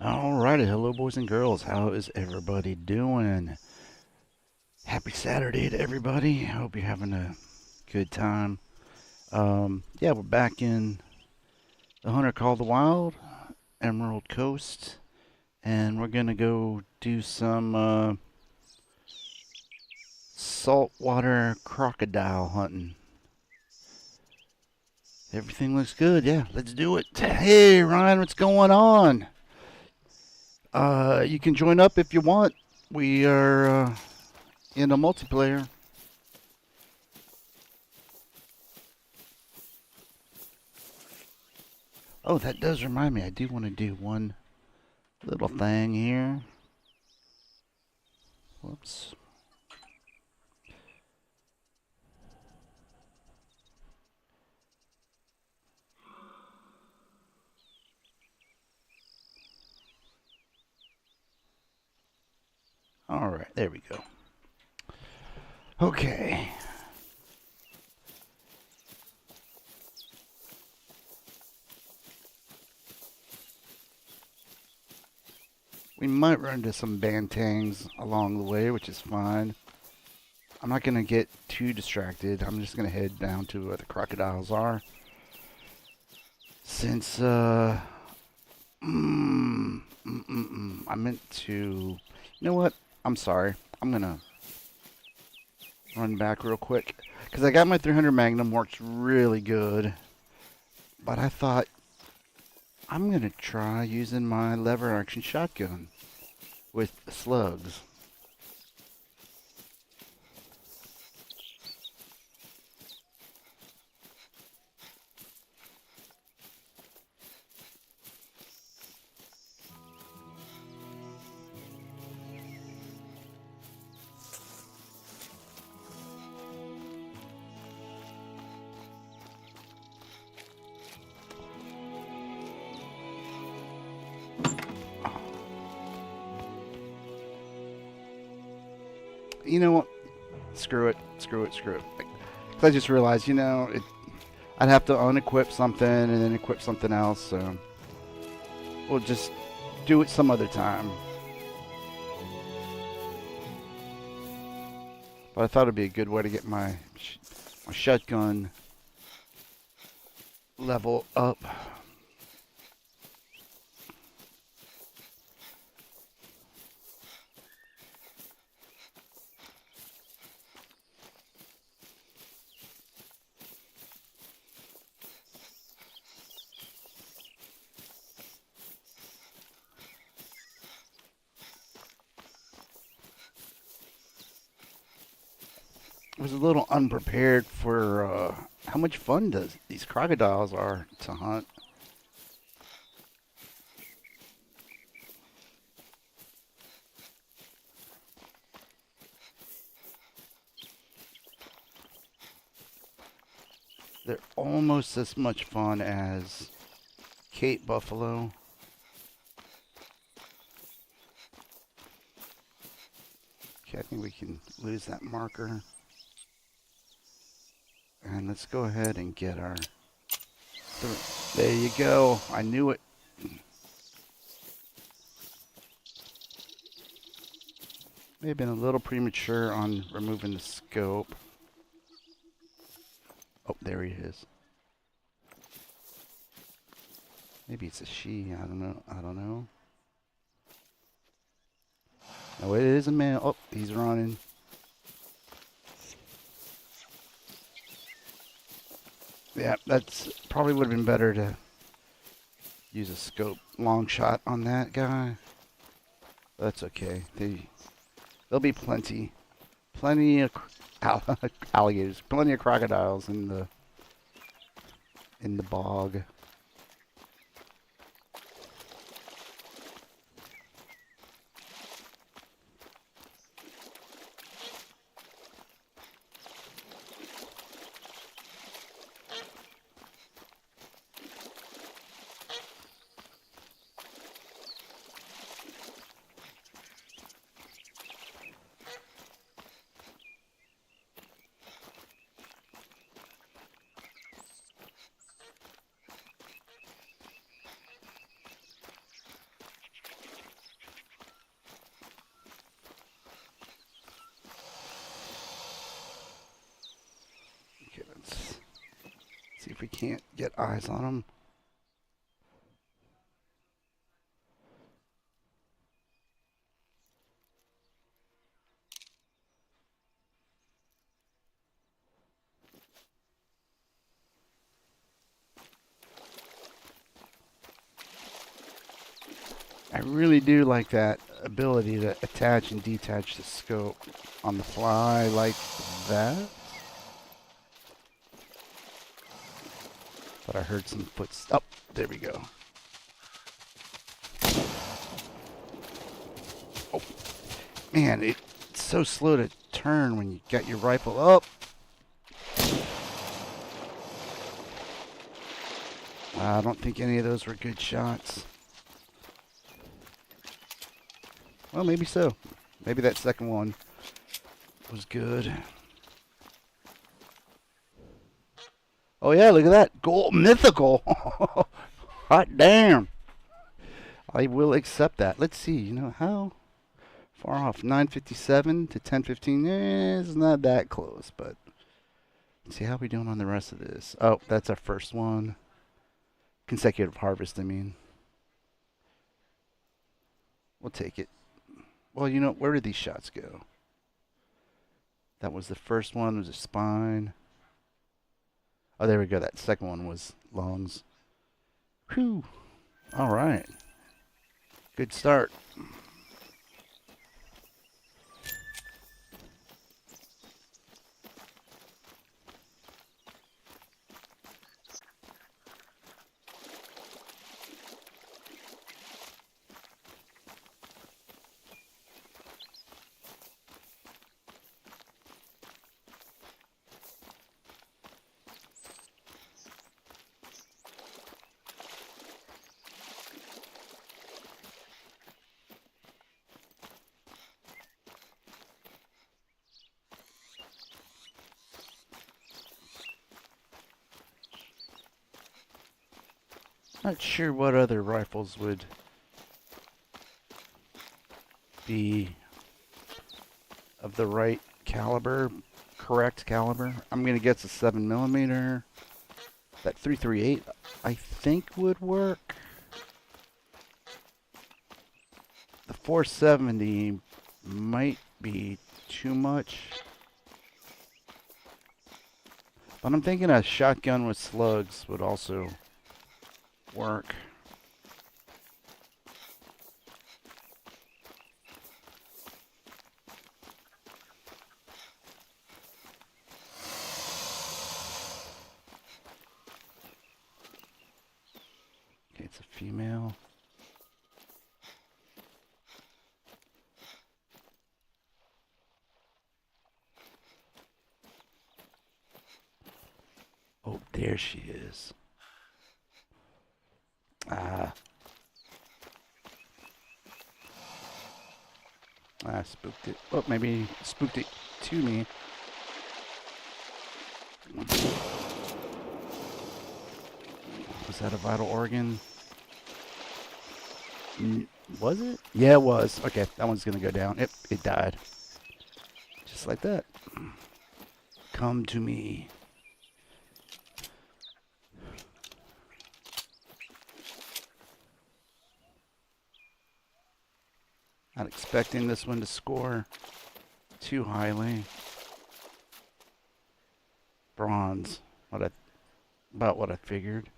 Alrighty, hello boys and girls. How is everybody doing? Happy Saturday to everybody. I hope you're having a good time. Yeah, we're back in the Hunter Call the Wild, Emerald Coast, and we're gonna go do some saltwater crocodile hunting. Everything looks good. Yeah, let's do it. Hey Ryan, what's going on? You can join up if you want. We are in a multiplayer. Oh, that does remind me. I do want to do one little thing here. Whoops. All right, there we go. Okay. We might run into some bantangs along the way, which is fine. I'm not going to get too distracted. I'm just going to head down to where the crocodiles are. Since, I meant to. You know what? I'm sorry. I'm going to run back real quick. Because I got my 300 Magnum, works really good. But I thought, I'm going to try using my lever action shotgun with slugs. You know what? Screw it. Screw it. Screw it. 'Cause I just realized, I'd have to unequip something and then equip something else. So we'll just do it some other time. But I thought it'd be a good way to get my shotgun level up. I was a little unprepared for how much fun does these crocodiles are to hunt. They're almost as much fun as Cape buffalo. Okay, I think we can lose that marker. And let's go ahead and get our. There you go. I knew it. May have been a little premature on removing the scope. Oh, there he is. Maybe it's a she. I don't know. I don't know. No, it is a male. Oh, he's running. Yeah, that's probably would have been better to use a scope long shot on that guy. That's okay. There'll be plenty of alligators, plenty of crocodiles in the bog. if we can't get eyes on them. I really do like that ability to attach and detach the scope on the fly like that. But I heard some footsteps. Oh, there we go. Oh, man, it's so slow to turn when you got your rifle up. I don't think any of those were good shots. Well, maybe so. Maybe that second one was good. Oh yeah, look at that. Gold mythical. Hot damn. I will accept that. Let's see, you know, how far off? 957 to 1015. It's not that close, but let's see how we doing on the rest of this. Oh, that's our first one. Consecutive harvest, I mean. We'll take it. Well, you know, where did these shots go? That was the first one, was a spine. Oh, there we go. That second one was lungs. Whew. All right. Good start. Not sure what other rifles would be of the right caliber, correct caliber. I'm gonna guess a 7mm. That 338, I think, would work. The 470 might be too much. But I'm thinking a shotgun with slugs would also work. Okay, it's a female. Oh, there she is. I spooked it. Oh, maybe spooked it to me. Was that a vital organ? Was it? Yeah, it was. Okay, that one's gonna go down. Yep, it died. Just like that. Come to me. Not expecting this one to score too highly. Bronze. About what I figured.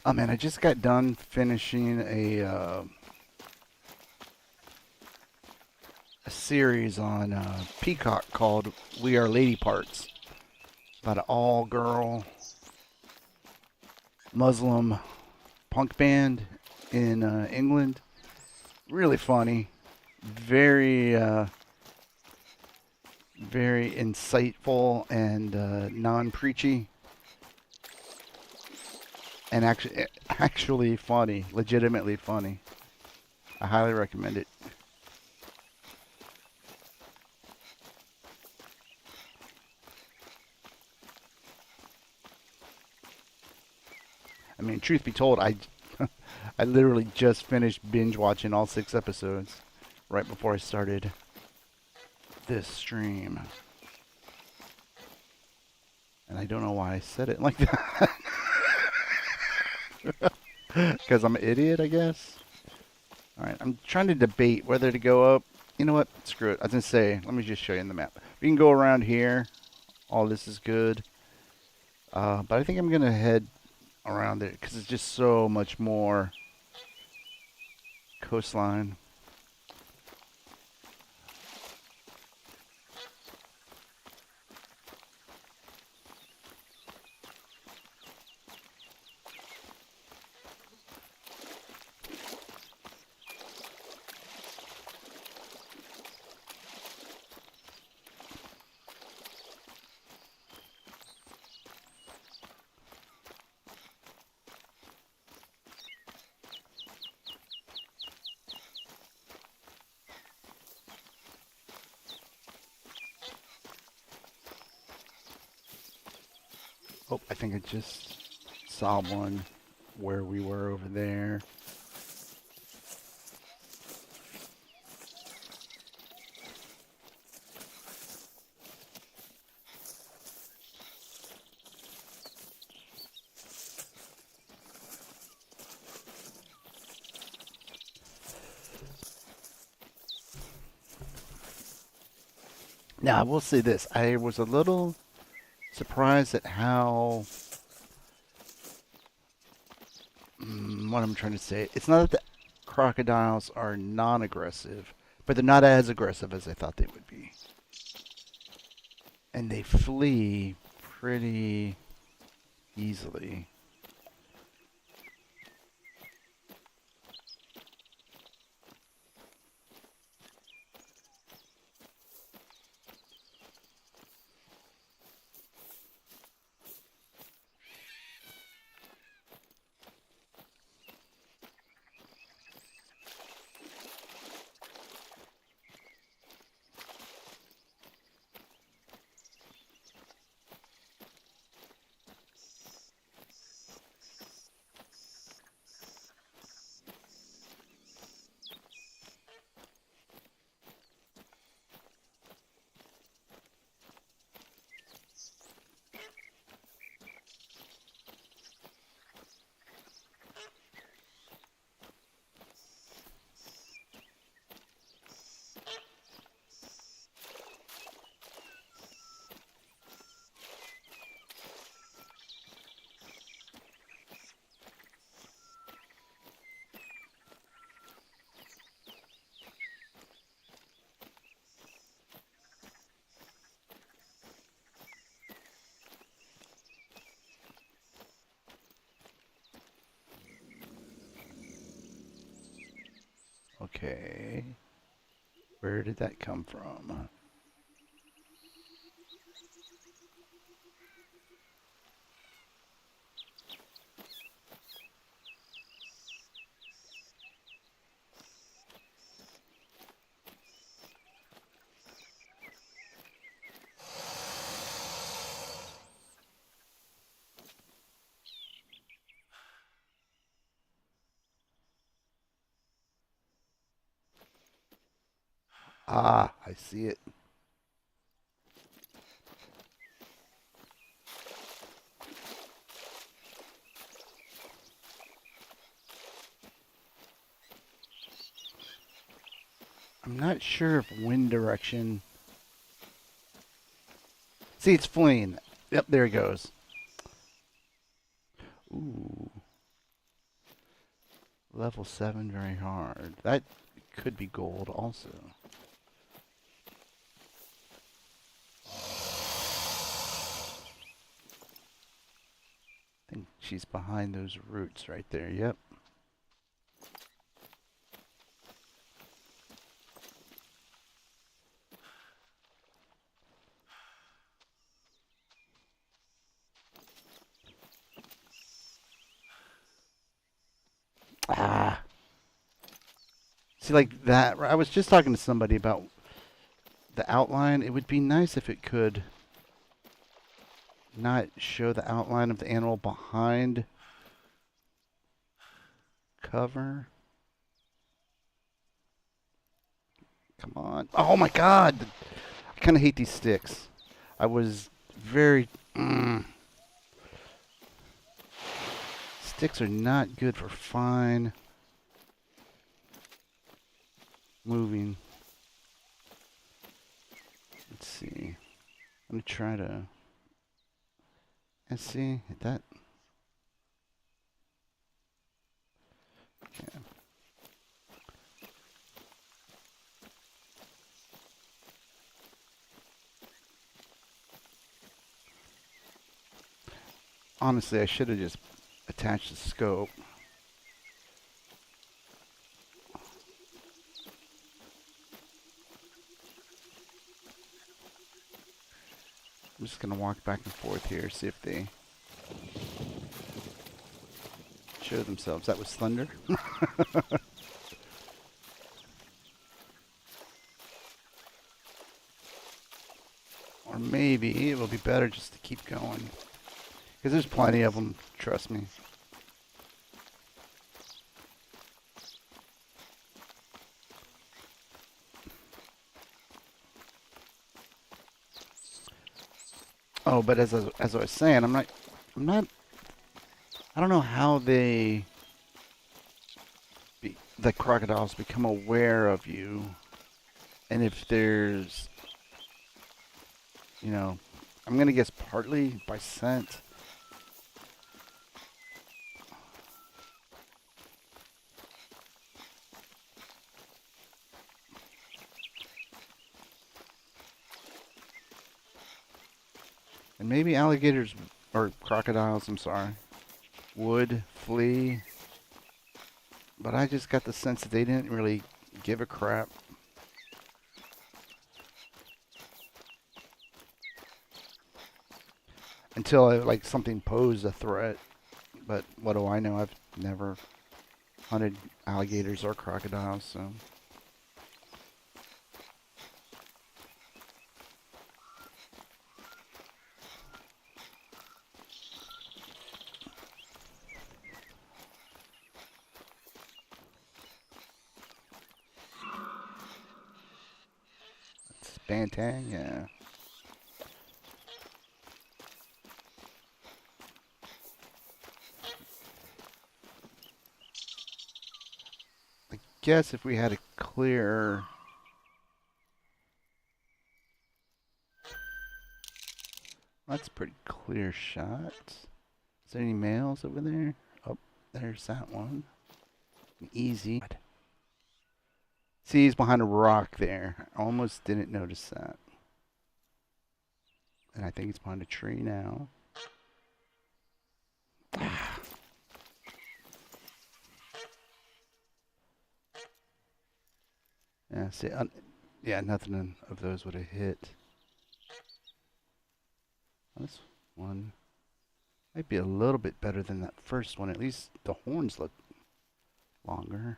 Oh man, I just got done finishing a series on Peacock called "We Are Lady Parts," about an all-girl Muslim punk band in England. Really funny, very very insightful and non-preachy. and actually funny, legitimately funny. I highly recommend it. I mean, truth be told, I literally just finished binge watching all 6 episodes right before I started this stream. And I don't know why I said it like that. Because I'm an idiot, I guess. Alright, I'm trying to debate whether to go up. You know what? Screw it. I was going to say, let me just show you in the map. We can go around here. All this is good. But I think I'm going to head around there because it's just so much more coastline. Oh, I think I just saw one where we were over there. Now, I will say this. I was a little surprised at how, what I'm trying to say. It's not that the crocodiles are non-aggressive, but they're not as aggressive as I thought they would be. And they flee pretty easily. Okay. Where did that come from? Ah, I see it. I'm not sure if wind direction. See, it's fleeing. Yep, there it goes. Ooh. Level 7, very hard. That could be gold also. I think she's behind those roots right there. Yep. See, like that. I was just talking to somebody about the outline. It would be nice if it could not show the outline of the animal behind cover. Come on. Oh my God. I kind of hate these sticks. I was very... Sticks are not good for fine moving. Let's see. I'm going to try to... Let's see. That... Yeah. Honestly, I should have just attached the scope. I'm just going to walk back and forth here, see if they show themselves. That was thunder. Or maybe it will be better just to keep going. Because there's plenty of them, trust me. Oh, but as I was saying, I'm not, I don't know how the crocodiles become aware of you. And if there's, you know, I'm going to guess partly by scent. And maybe alligators, or crocodiles, I'm sorry, would flee. But I just got the sense that they didn't really give a crap. Until like something posed a threat. But what do I know? I've never hunted alligators or crocodiles, so... Bantang, yeah. I guess if we had a clear... That's a pretty clear shot. Is there any males over there? Oh, there's that one. Easy. See, he's behind a rock there. I almost didn't notice that. And I think he's behind a tree now. Yeah, see, yeah, nothing of those would have hit. This one might be a little bit better than that first one. At least the horns look longer.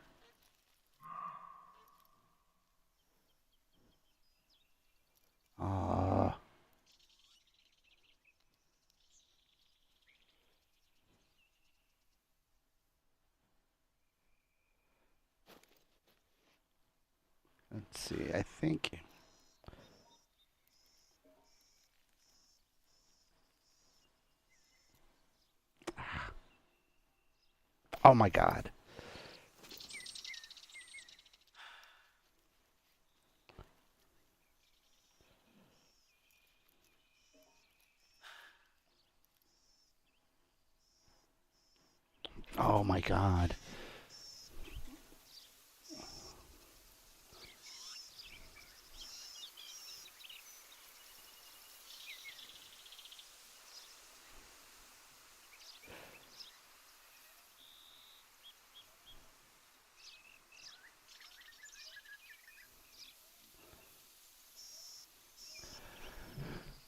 Ah. Let's see, I think... Oh my God. Oh my God.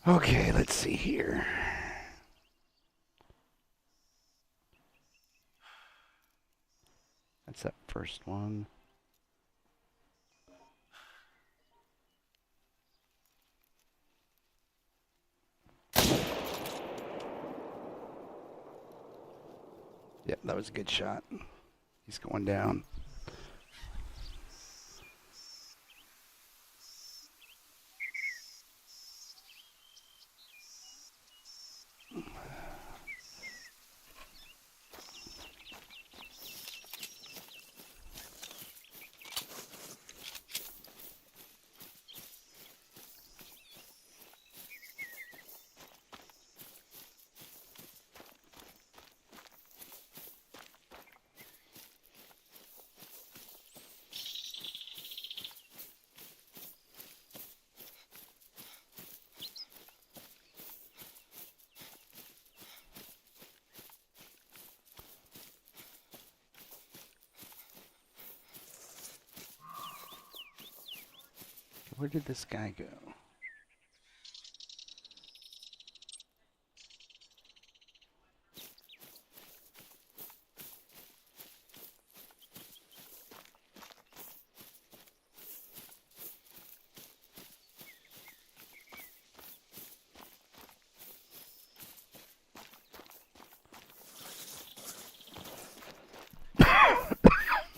Okay, let's see here. That's that first one. that was a good shot. He's going down. Where did this guy go?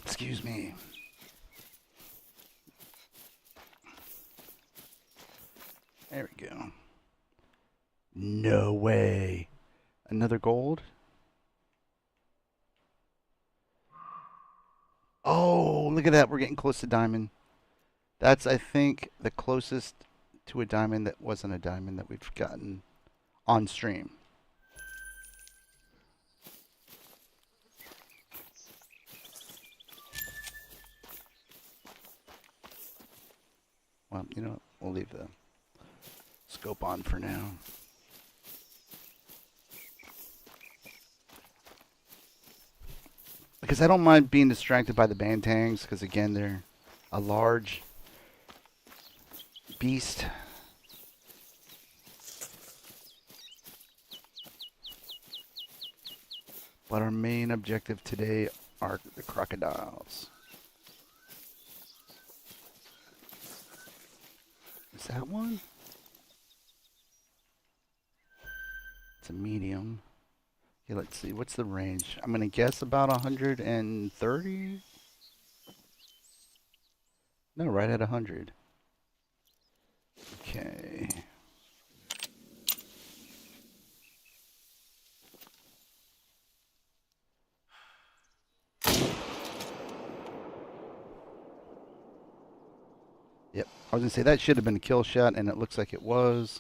Excuse me. There we go. No way. Another gold? Oh, look at that. We're getting close to diamond. That's, I think, the closest to a diamond that wasn't a diamond that we've gotten on stream. Well, you know what? We'll leave the scope on for now. Because I don't mind being distracted by the bantangs, because again, they're a large beast. But our main objective today are the crocodiles. Is that one? It's a medium. Okay, let's see. What's the range? I'm going to guess about 130? No, right at 100. Okay. Yep. I was going to say that should have been a kill shot, and it looks like it was.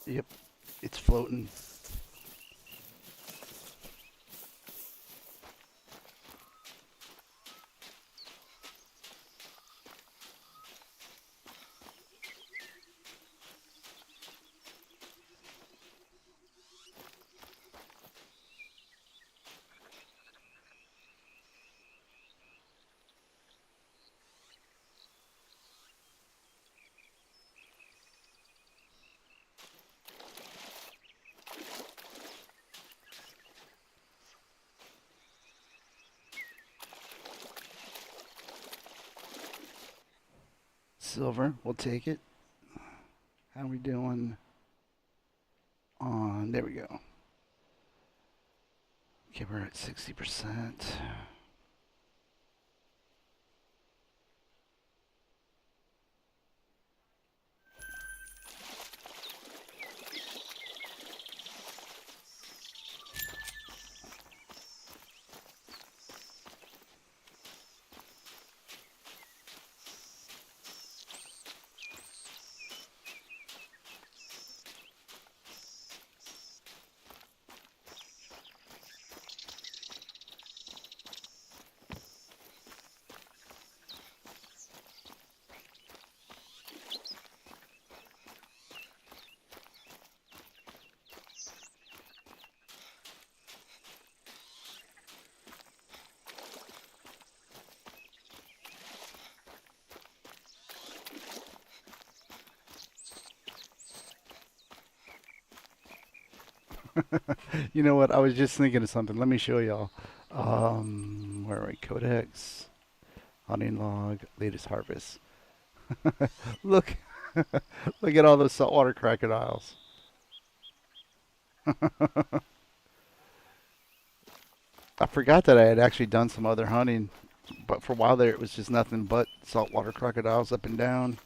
Yep, it's floating. Silver, we'll take it. How are we doing on, there we go. Okay, we're at 60%. You know what? I was just thinking of something. Let me show y'all. Where are we? Codex, hunting log, latest harvest. Look, look at all those saltwater crocodiles. I forgot that I had actually done some other hunting, but for a while there it was just nothing but saltwater crocodiles up and down.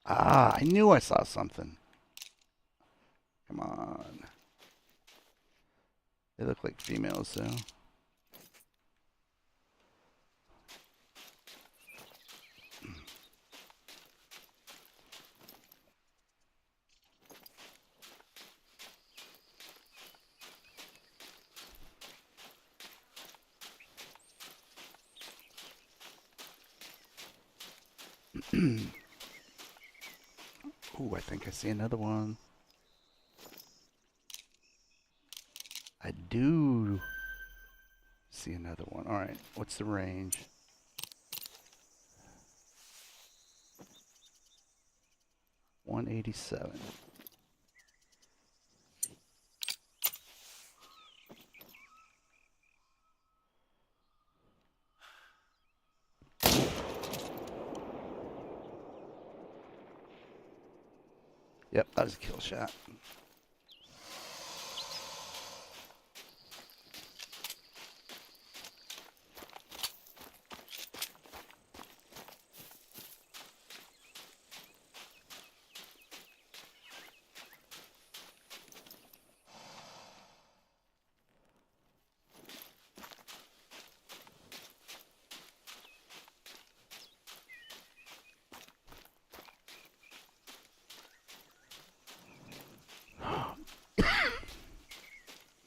Ah, I knew I saw something. Come on. They look like females, though. Ooh, I think I see another one. I do see another one. All right, what's the range? 187. Yep, that was a kill shot.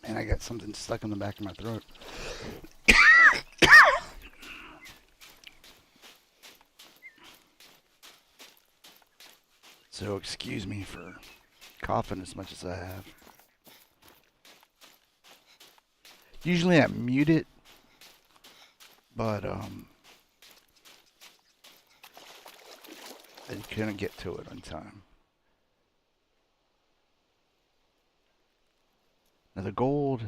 And I got something stuck in the back of my throat. So excuse me for coughing as much as I have. Usually I mute it, but I couldn't get to it on time. Now the gold.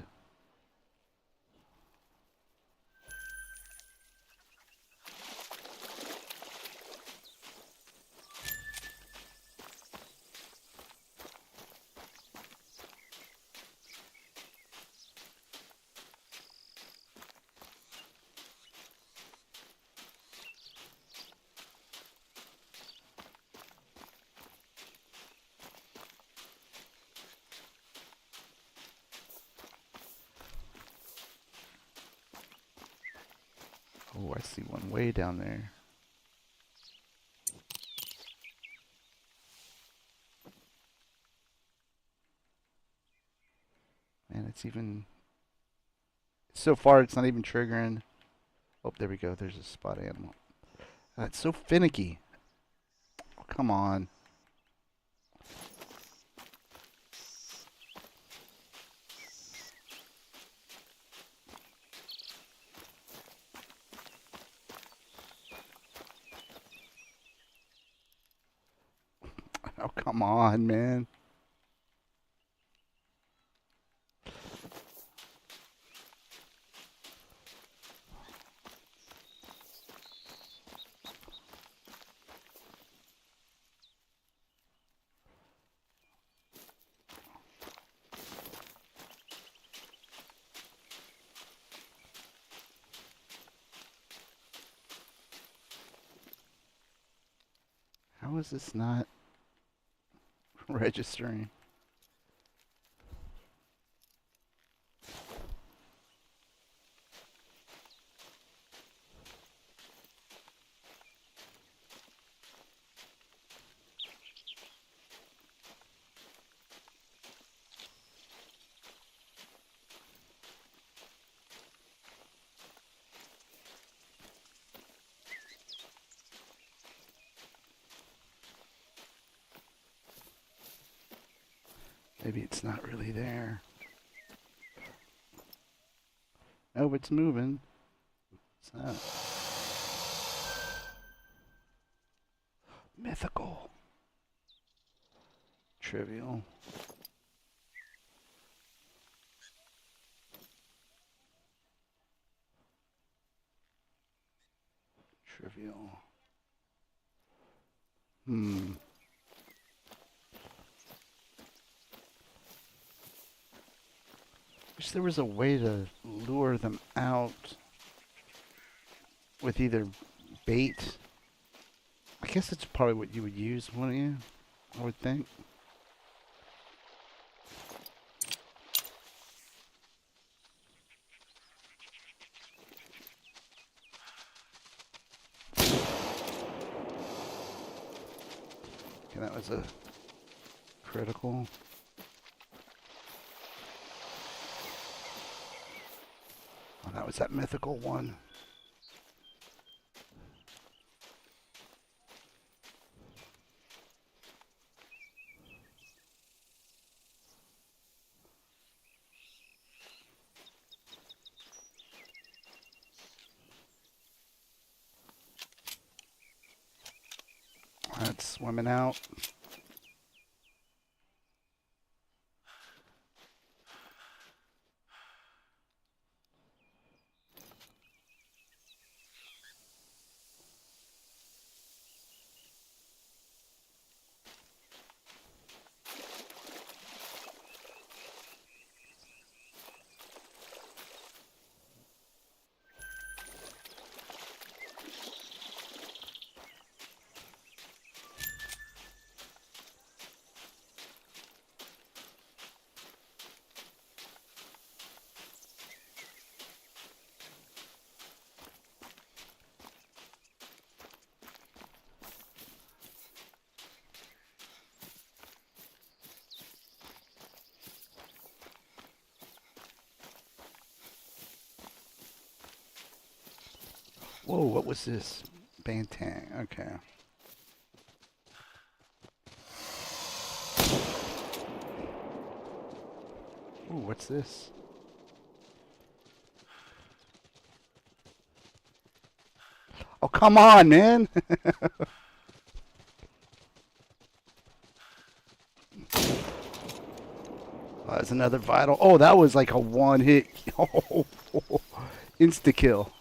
Oh, I see one way down there. Man, it's even... So far, it's not even triggering. Oh, there we go. There's a spot animal. It's so finicky. Oh, come on. Oh, come on, man. How is this not registering? Maybe it's not really there. Oh, it's moving. What's that? Mythical. Trivial. Trivial. Wish there was a way to lure them out with either bait. I guess it's probably what you would use, wouldn't you? I would think. Okay, that was a critical. Oh, that was that mythical one. That's swimming out. Whoa, what was this? Bantang, okay. Ooh, what's this? Oh, come on, man! Oh, that's another vital. Oh, that was like a one hit. Oh, insta kill.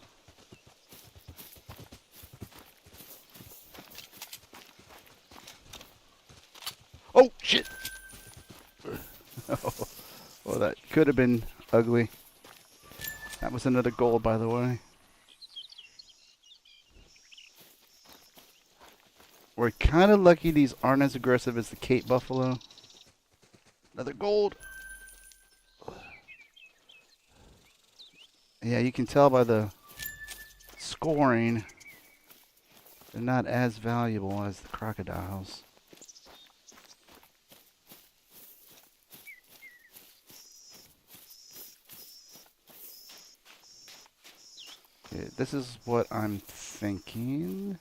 Oh, shit! Oh, that could have been ugly. That was another gold, by the way. We're kind of lucky these aren't as aggressive as the Cape Buffalo. Another gold. Yeah, you can tell by the scoring, they're not as valuable as the crocodiles. Okay, this is what I'm thinking.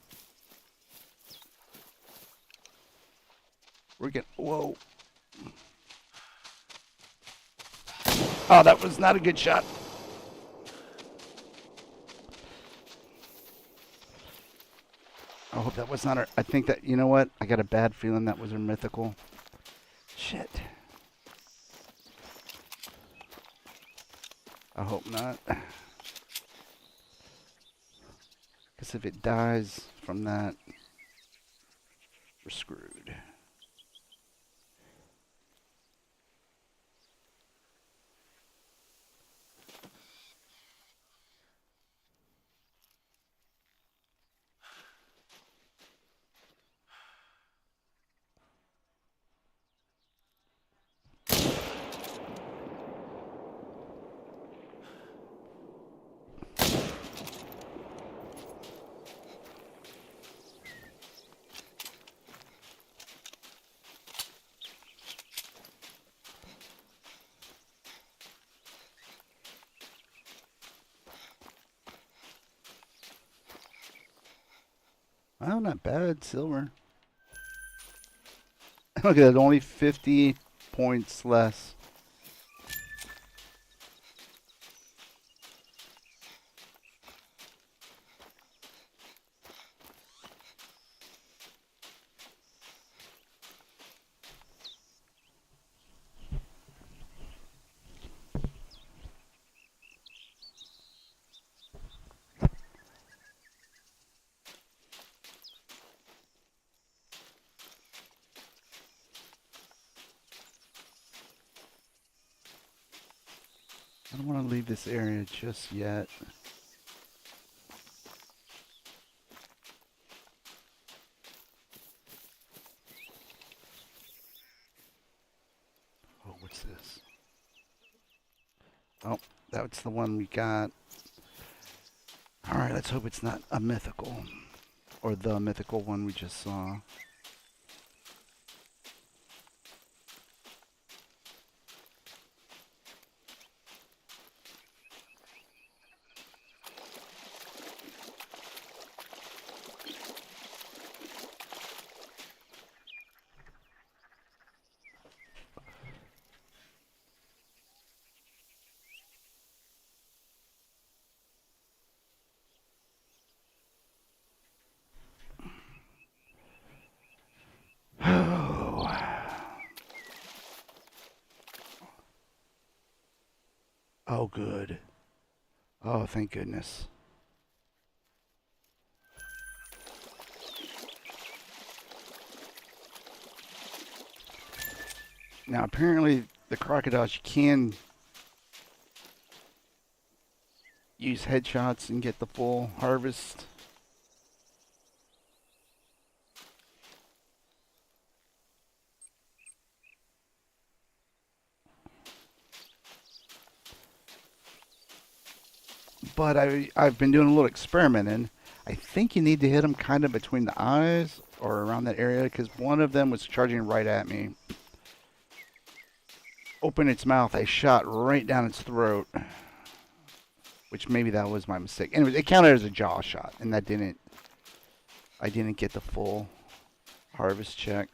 We're getting, whoa. Oh, that was not a good shot. I hope that was not our, I think that, you know what? I got a bad feeling that was our mythical. Shit. I hope not. Because if it dies from that, we're screwed. Oh, not bad. Silver. Look at that, only 50 points less. I don't want to leave this area just yet. Oh, what's this? Oh, that's the one we got. Alright, let's hope it's not a mythical. Or the mythical one we just saw. Oh, good. Oh, thank goodness. Now, apparently, the crocodiles, you can use headshots and get the full harvest. But I've been doing a little experimenting. I think you need to hit them kind of between the eyes or around that area because one of them was charging right at me. Opened its mouth, I shot right down its throat, which maybe that was my mistake. Anyways, it counted as a jaw shot, and I didn't get the full harvest check.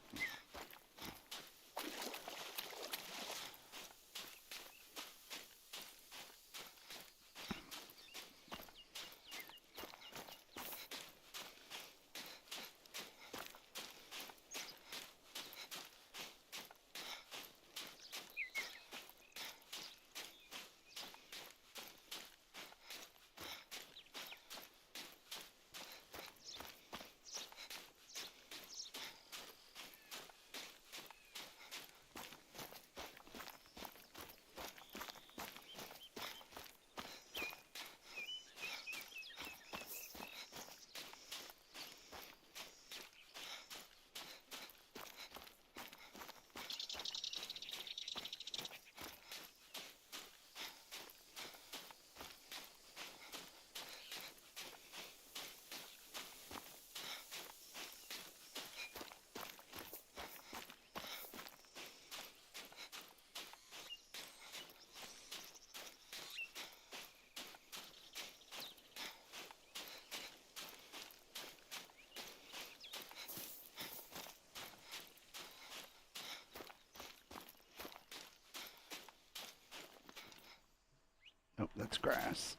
Nope, that's grass.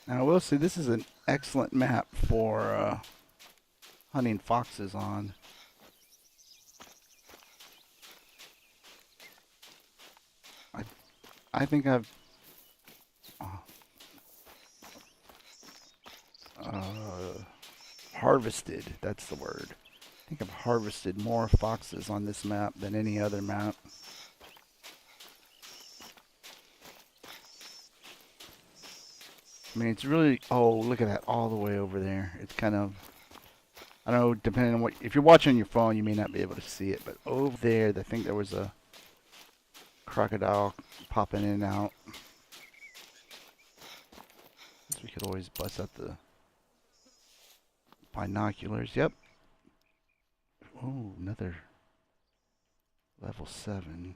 Now, I will say this is an excellent map for hunting foxes on. I think I've uh, harvested. That's the word. I think I've harvested more foxes on this map than any other map. I mean, it's really. Oh, look at that, all the way over there. It's kind of. I don't know, depending on what. If you're watching on your phone, you may not be able to see it, but over there, I think there was a crocodile popping in and out. So we could always bust out the binoculars. Yep. Oh, another level 7.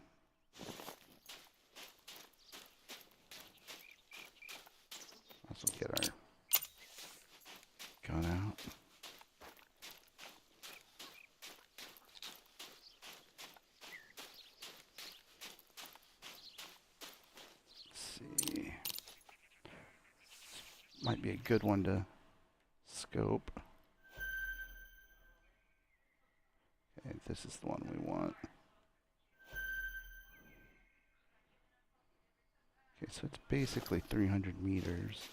Let's get our gun out. Let's see. Might be a good one to scope. Okay, this is the one we want. Okay, so it's basically 300 meters.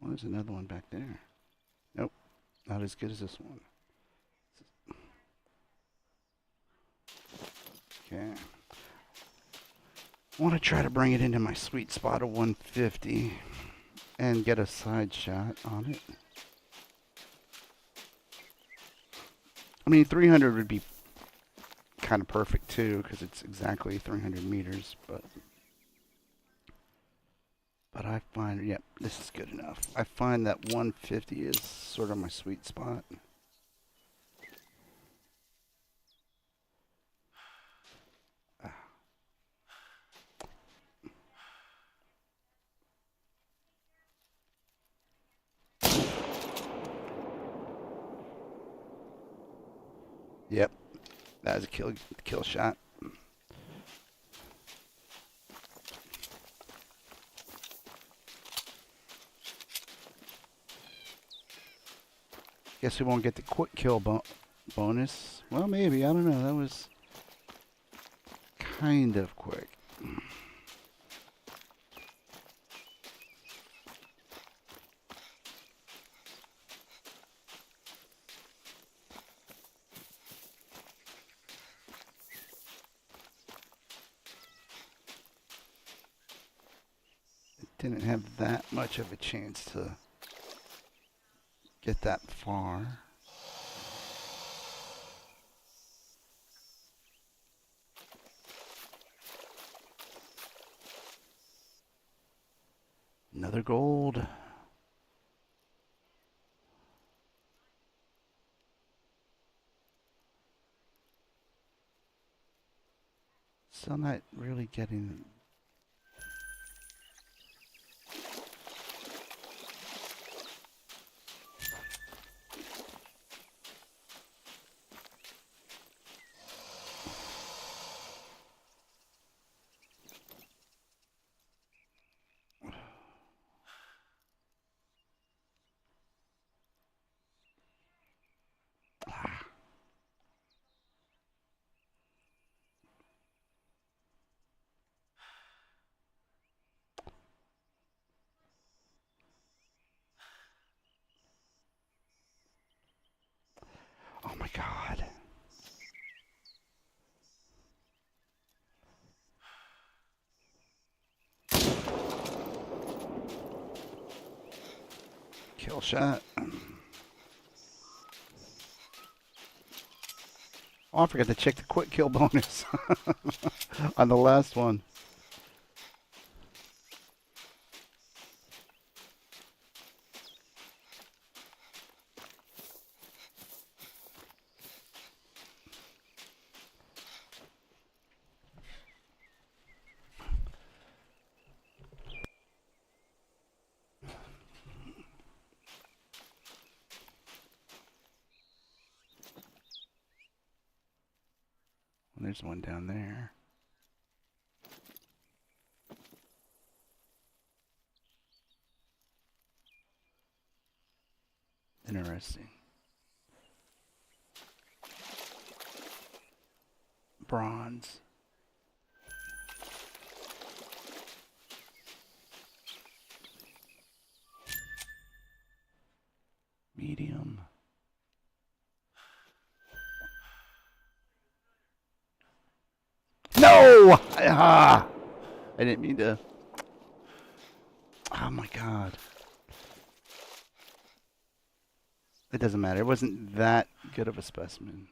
Well, there's another one back there. Nope, not as good as this one. Okay. I want to try to bring it into my sweet spot of 150 and get a side shot on it. I mean, 300 would be kind of perfect too, because it's exactly 300 meters, but I find, yep, this is good enough. I find that 150 is sort of my sweet spot. Yep, that was a kill shot. Guess we won't get the quick kill bonus. Well, maybe, I don't know. That was kind of quick. Didn't have that much of a chance to get that far. Another gold. Still not really getting. Oh my God. Kill shot. Oh, I forgot to check the quick kill bonus on the last one. there's one down there. Interesting. Bronze. Medium. No! I didn't mean to. Oh my god. It doesn't matter. It wasn't that good of a specimen.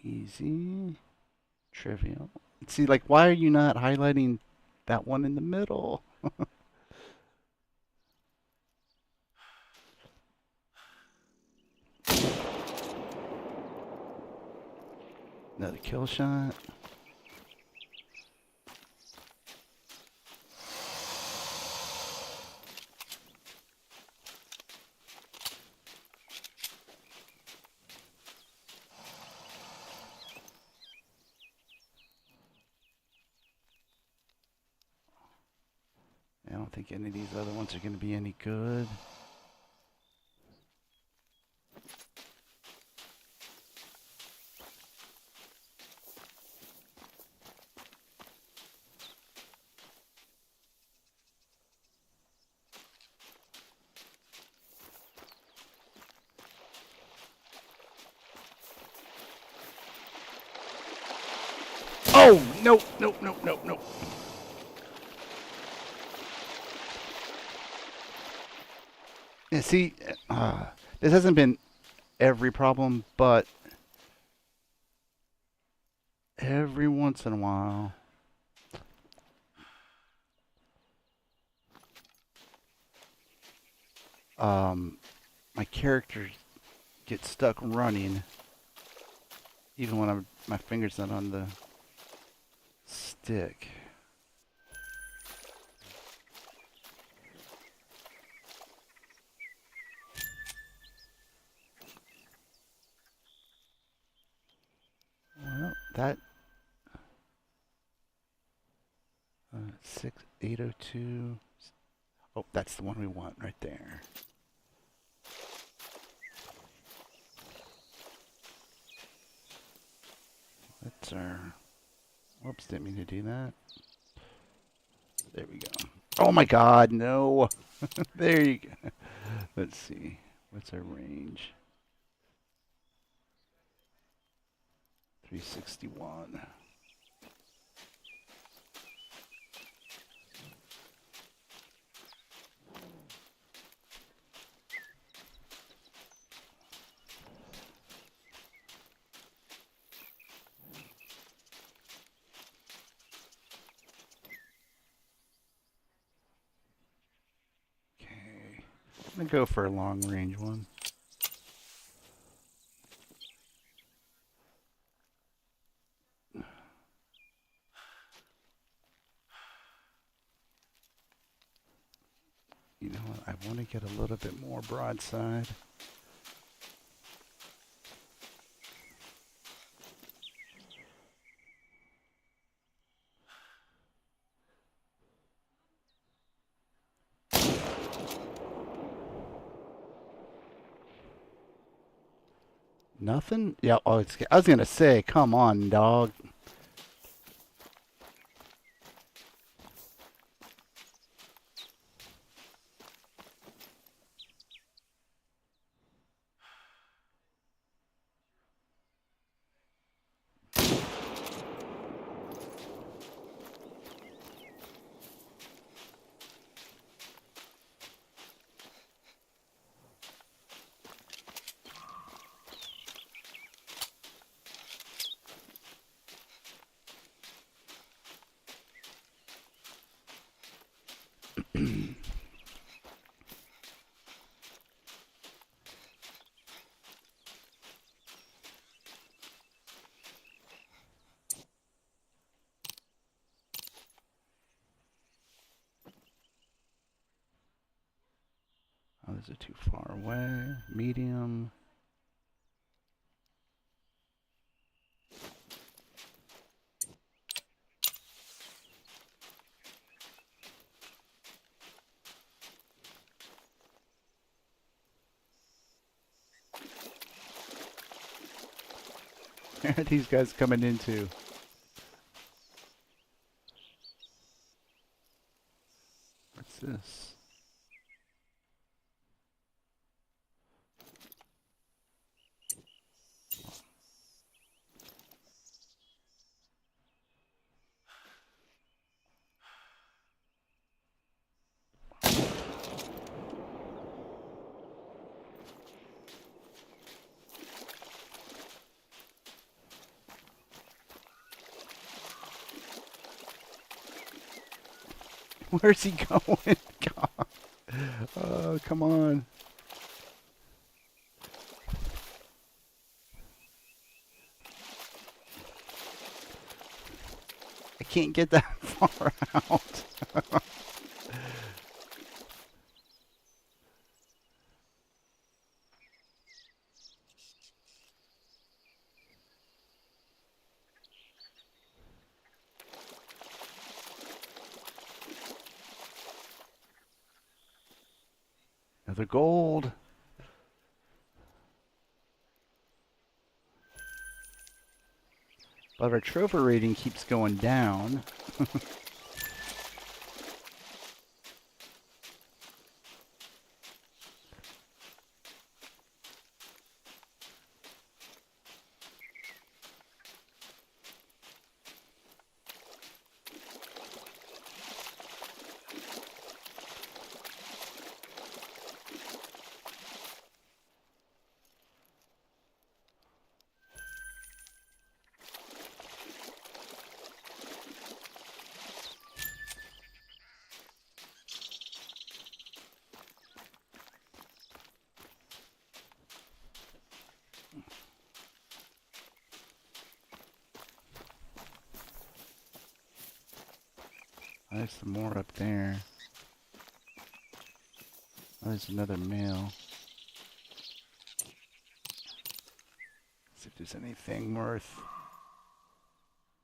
Easy. Trivial. See, like, why are you not highlighting that one in the middle? Another kill shot. I don't think any of these other ones are going to be any good. Oh, nope, nope, nope, nope, nope. Yeah, see, this hasn't been every problem, but every once in a while. My character gets stuck running, even when my finger's not on the stick. Well, that 6802. Oh, that's the one we want right there. That's our. Whoops, didn't mean to do that. There we go. Oh my God, no. There you go. Let's see. What's our range? 361. Okay. I'm going to go for a long range one. You know what? I want to get a little bit more broadside. Nothing? Yeah, oh, I was going to say, come on, dog. those are too far away. Medium. Where are these guys coming into? What's this? Where's he going? God. Oh, come on. I can't get that far out. Another gold. But our trophy rating keeps going down. There's some more up there. Oh, there's another male. See if there's anything worth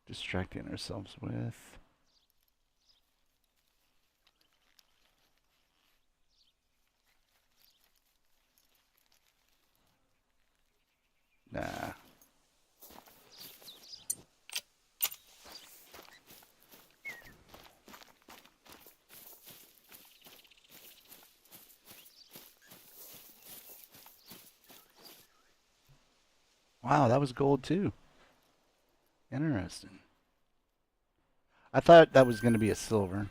distracting ourselves with. Nah. Wow, that was gold too. Interesting. I thought that was going to be a silver.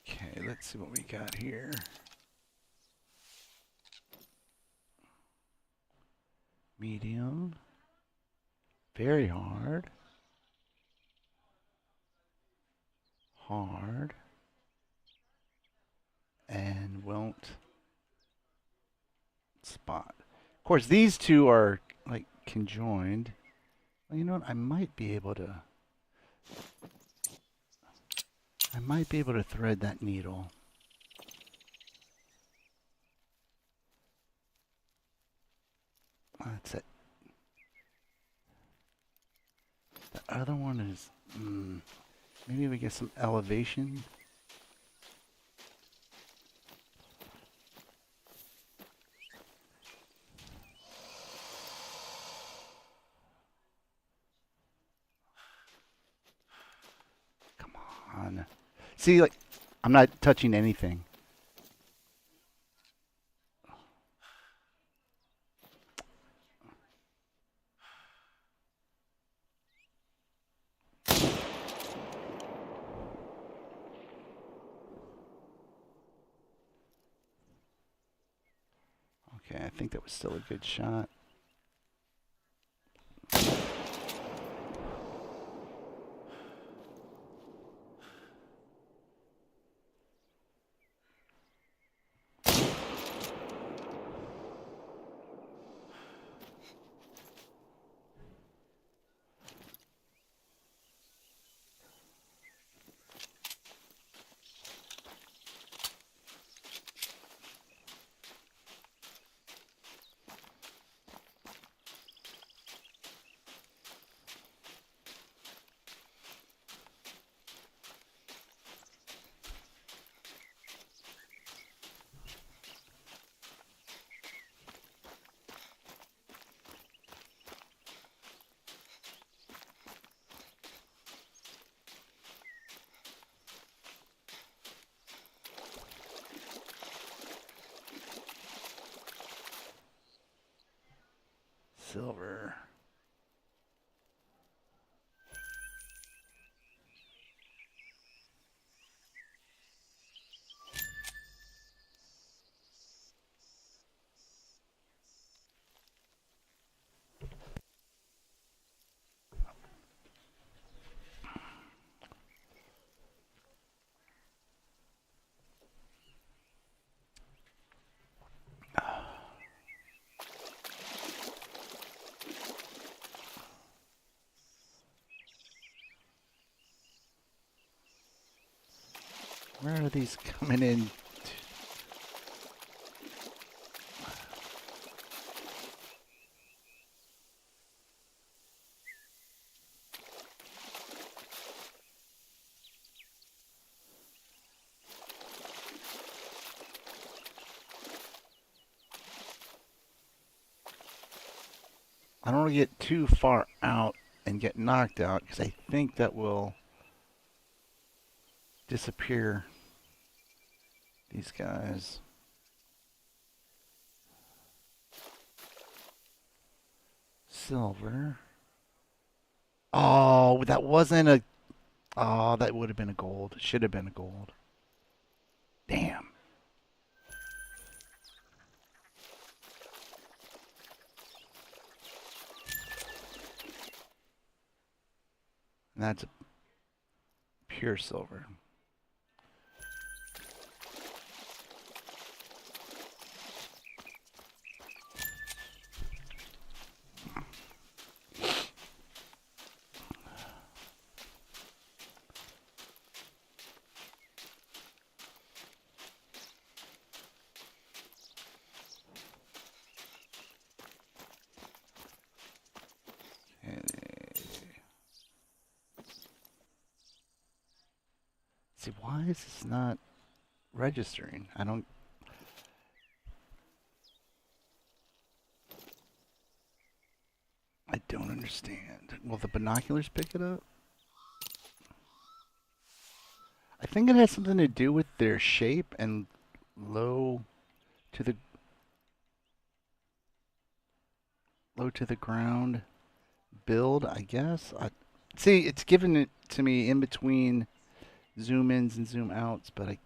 Okay, let's see what we got here. Medium. Very hard. Hard. And won't spot. Of course, these two are like conjoined. Well, you know what? I might be able to thread that needle. That's it. The other one is, maybe we get some elevation. Come on. See, like, I'm not touching anything. Okay, I think that was still a good shot. Silver. Where are these coming in? I don't want to get too far out and get knocked out because I think that will disappear these guys. Silver. Oh, that wasn't a. Oh, that would have been a gold. Should have been a gold. Damn. That's a pure silver. See, why is this not registering? I don't understand. Will the binoculars pick it up? I think it has something to do with their shape and low to the ground build, I guess. See, it's given it to me in between zoom ins and zoom outs, but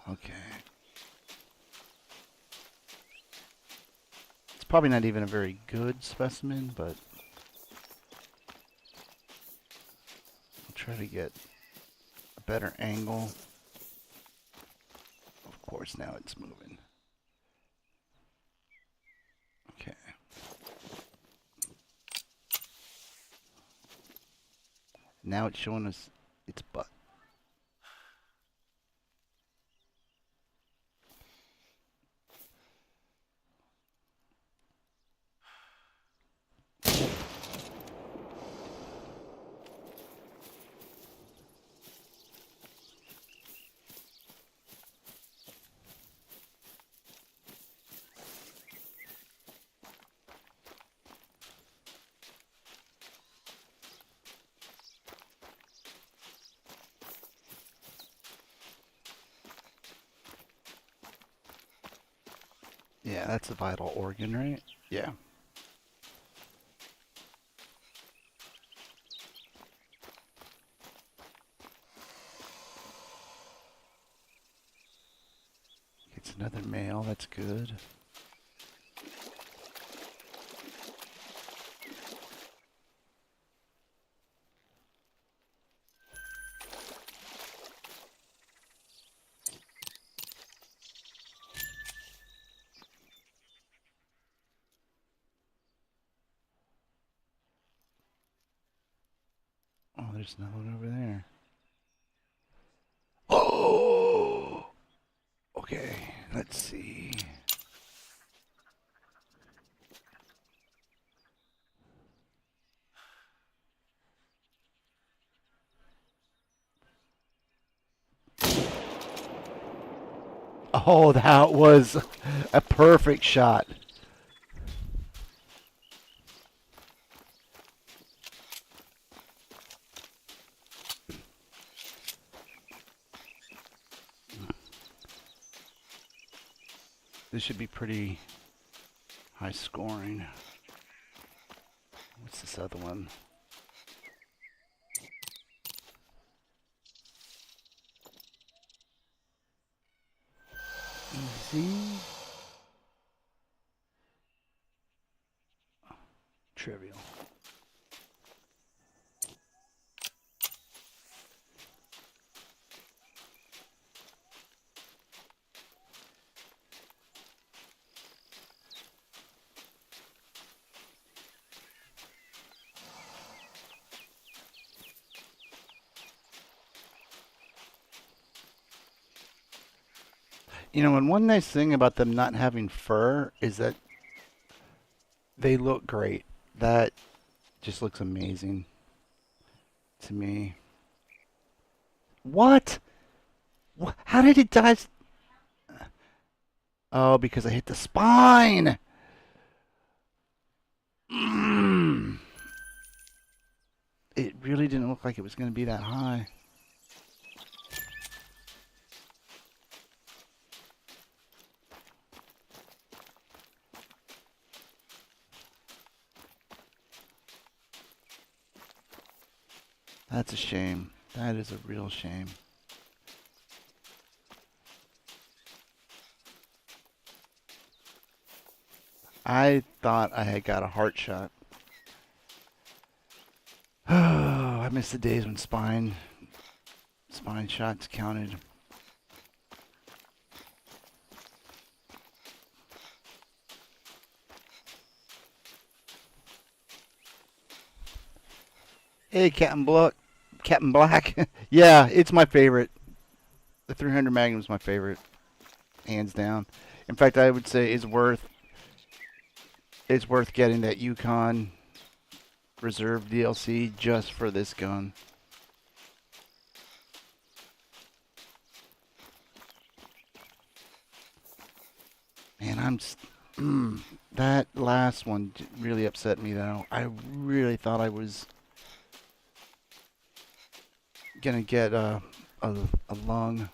okay. It's probably not even a very good specimen, but I'll try to get a better angle. Of course, now it's moving. Okay. Now it's showing us its butt. Yeah, that's a vital organ, right? Yeah. It's another male. That's good. Oh, there's another one over there. Oh! Okay, let's see. Oh, that was a perfect shot. This should be pretty high scoring. What's this other one? Easy. Trivial. You know, and one nice thing about them not having fur is that they look great. That just looks amazing to me. What? How did it die? Oh, because I hit the spine. Mm. It really didn't look like it was going to be that high. That's a shame. That is a real shame. I thought I had got a heart shot. Oh, I miss the days when spine shots counted. Hey, Captain Black. Yeah, it's my favorite. The 300 Magnum is my favorite, hands down. In fact, I would say it's worth getting that Yukon Reserve DLC just for this gun. Man, that last one really upset me though. I really thought I was gonna get a lung.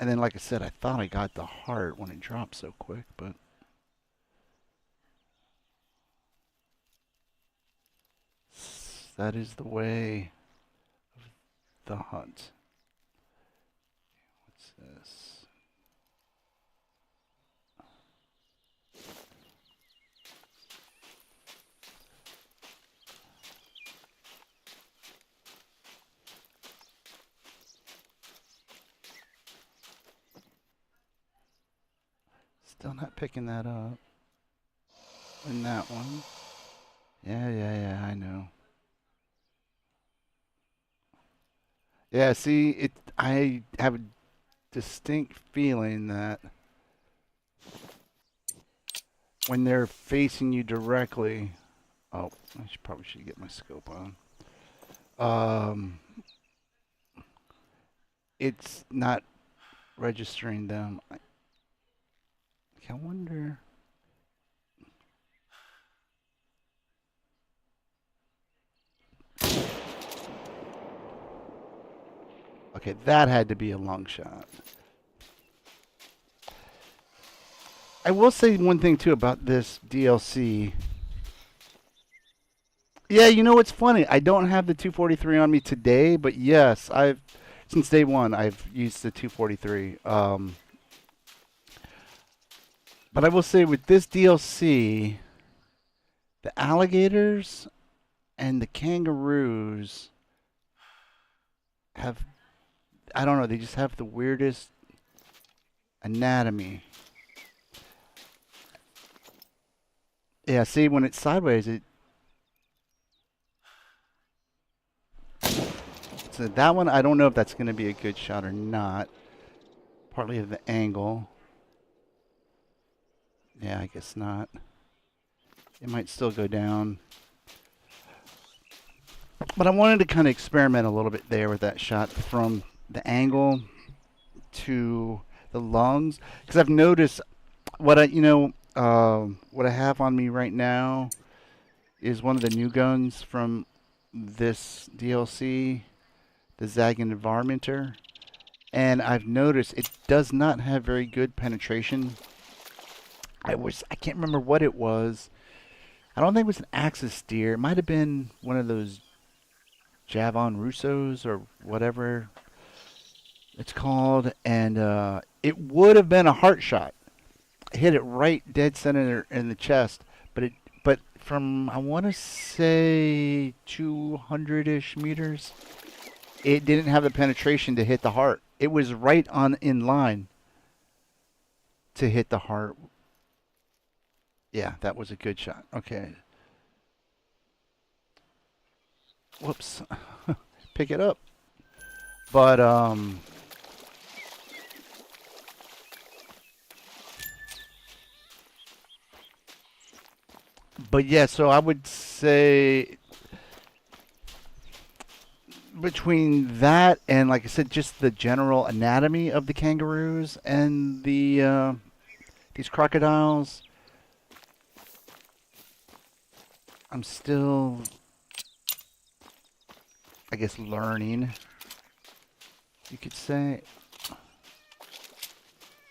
And then, like I said, I thought I got the heart when it dropped so quick, but that is the way of the hunt. What's this? Still not picking that up. And that one. Yeah, I know. Yeah, see, I have a distinct feeling that when they're facing you directly, oh, probably should get my scope on. It's not registering them. I wonder. Okay, that had to be a long shot. I will say one thing too about this DLC. Yeah, you know what's funny? I don't have the 243 on me today, but yes, I've Since day one, I've used the 243. But I will say with this DLC, the alligators and the kangaroos have, I don't know, they just have the weirdest anatomy. Yeah, see, when it's sideways, so that one, I don't know if that's going to be a good shot or not. Partly of the angle. Yeah, I guess not. It might still go down. But I wanted to kind of experiment a little bit there with that shot from the angle to the lungs. Because I've noticed what what I have on me right now is one of the new guns from this DLC, the Zagan Environmenter. And I've noticed it does not have very good penetration. I can't remember what it was. I don't think it was an Axis steer. It might have been one of those Javon Russos or whatever it's called, and it would have been a heart shot. I hit it right dead center in the chest, but from I want to say 200-ish meters, it didn't have the penetration to hit the heart. It was right on in line to hit the heart. Yeah, that was a good shot. Okay. Whoops. Pick it up. But yeah, so I would say between that and, like I said, just the general anatomy of the kangaroos and the these crocodiles, I'm still, I guess, learning, you could say.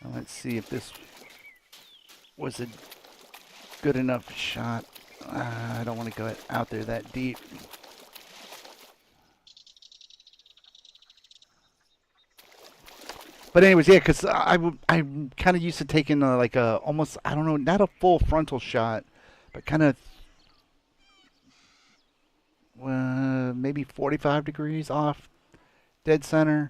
Now let's see if this was a good enough shot. I don't want to go out there that deep. But anyways, yeah, because I'm kind of used to taking like a almost, I don't know, not a full frontal shot, but kind of maybe 45 degrees off dead center,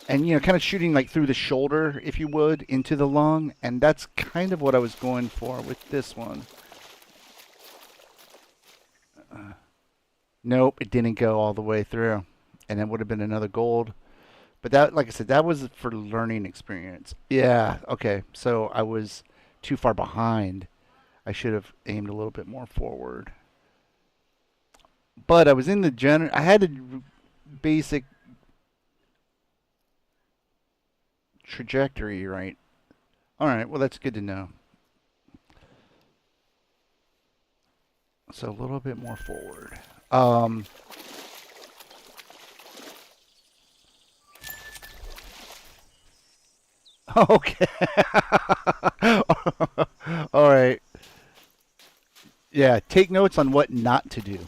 and kind of shooting like through the shoulder, if you would, into the lung, and that's kind of what I was going for with this one. Nope, it didn't go all the way through, and it would have been another gold. But that, like I said, that was for learning experience. Yeah, okay, so I was too far behind. I should have aimed a little bit more forward. But I was in the I had a basic trajectory, right? All right, well, that's good to know. So a little bit more forward. Okay. All right. Yeah, take notes on what not to do.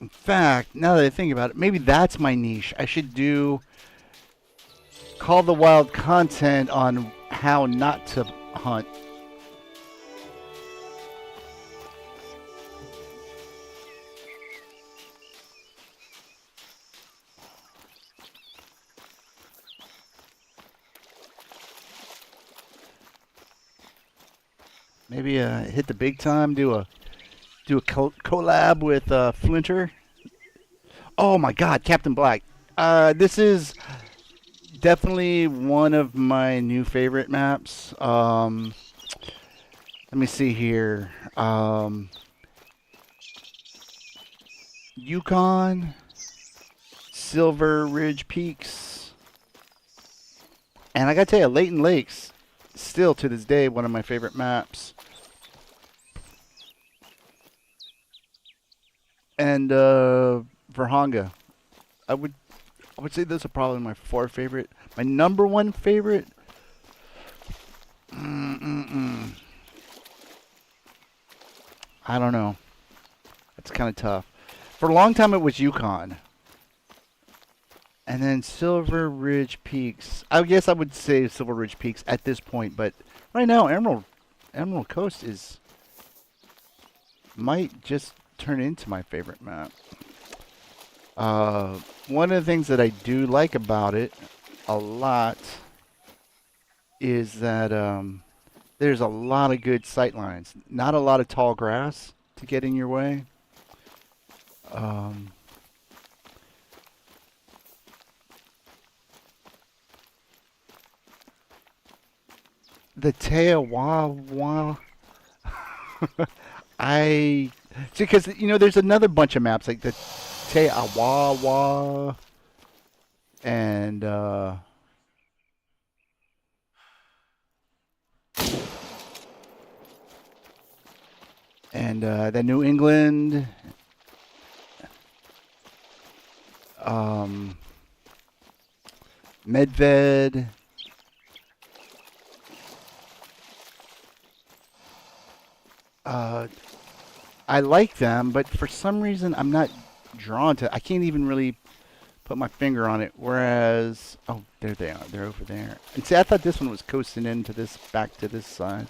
In fact, now that I think about it, maybe that's my niche. I should do Call the Wild content on how not to hunt. Maybe hit the big time, do a collab with Flinter. Oh my God, Captain Black. This is definitely one of my new favorite maps. Let me see here. Yukon, Silver Ridge Peaks, and I gotta tell you, Leighton Lakes, still to this day, one of my favorite maps. And Verhonga. I would say those are probably my four favorite. My number one favorite. I don't know. It's kind of tough. For a long time, it was Yukon. And then Silver Ridge Peaks. I guess I would say Silver Ridge Peaks at this point, but right now, Emerald Coast might just turn into my favorite map. One of the things that I do like about it a lot is that there's a lot of good sight lines. Not a lot of tall grass to get in your way. The Teawawa. I see, because there's another bunch of maps like the Teawawa and the New England, Medved. I like them, but for some reason I'm not drawn to. I can't even really put my finger on it. Whereas, oh, there they are. They're over there. And see, I thought this one was coasting into this, back to this side.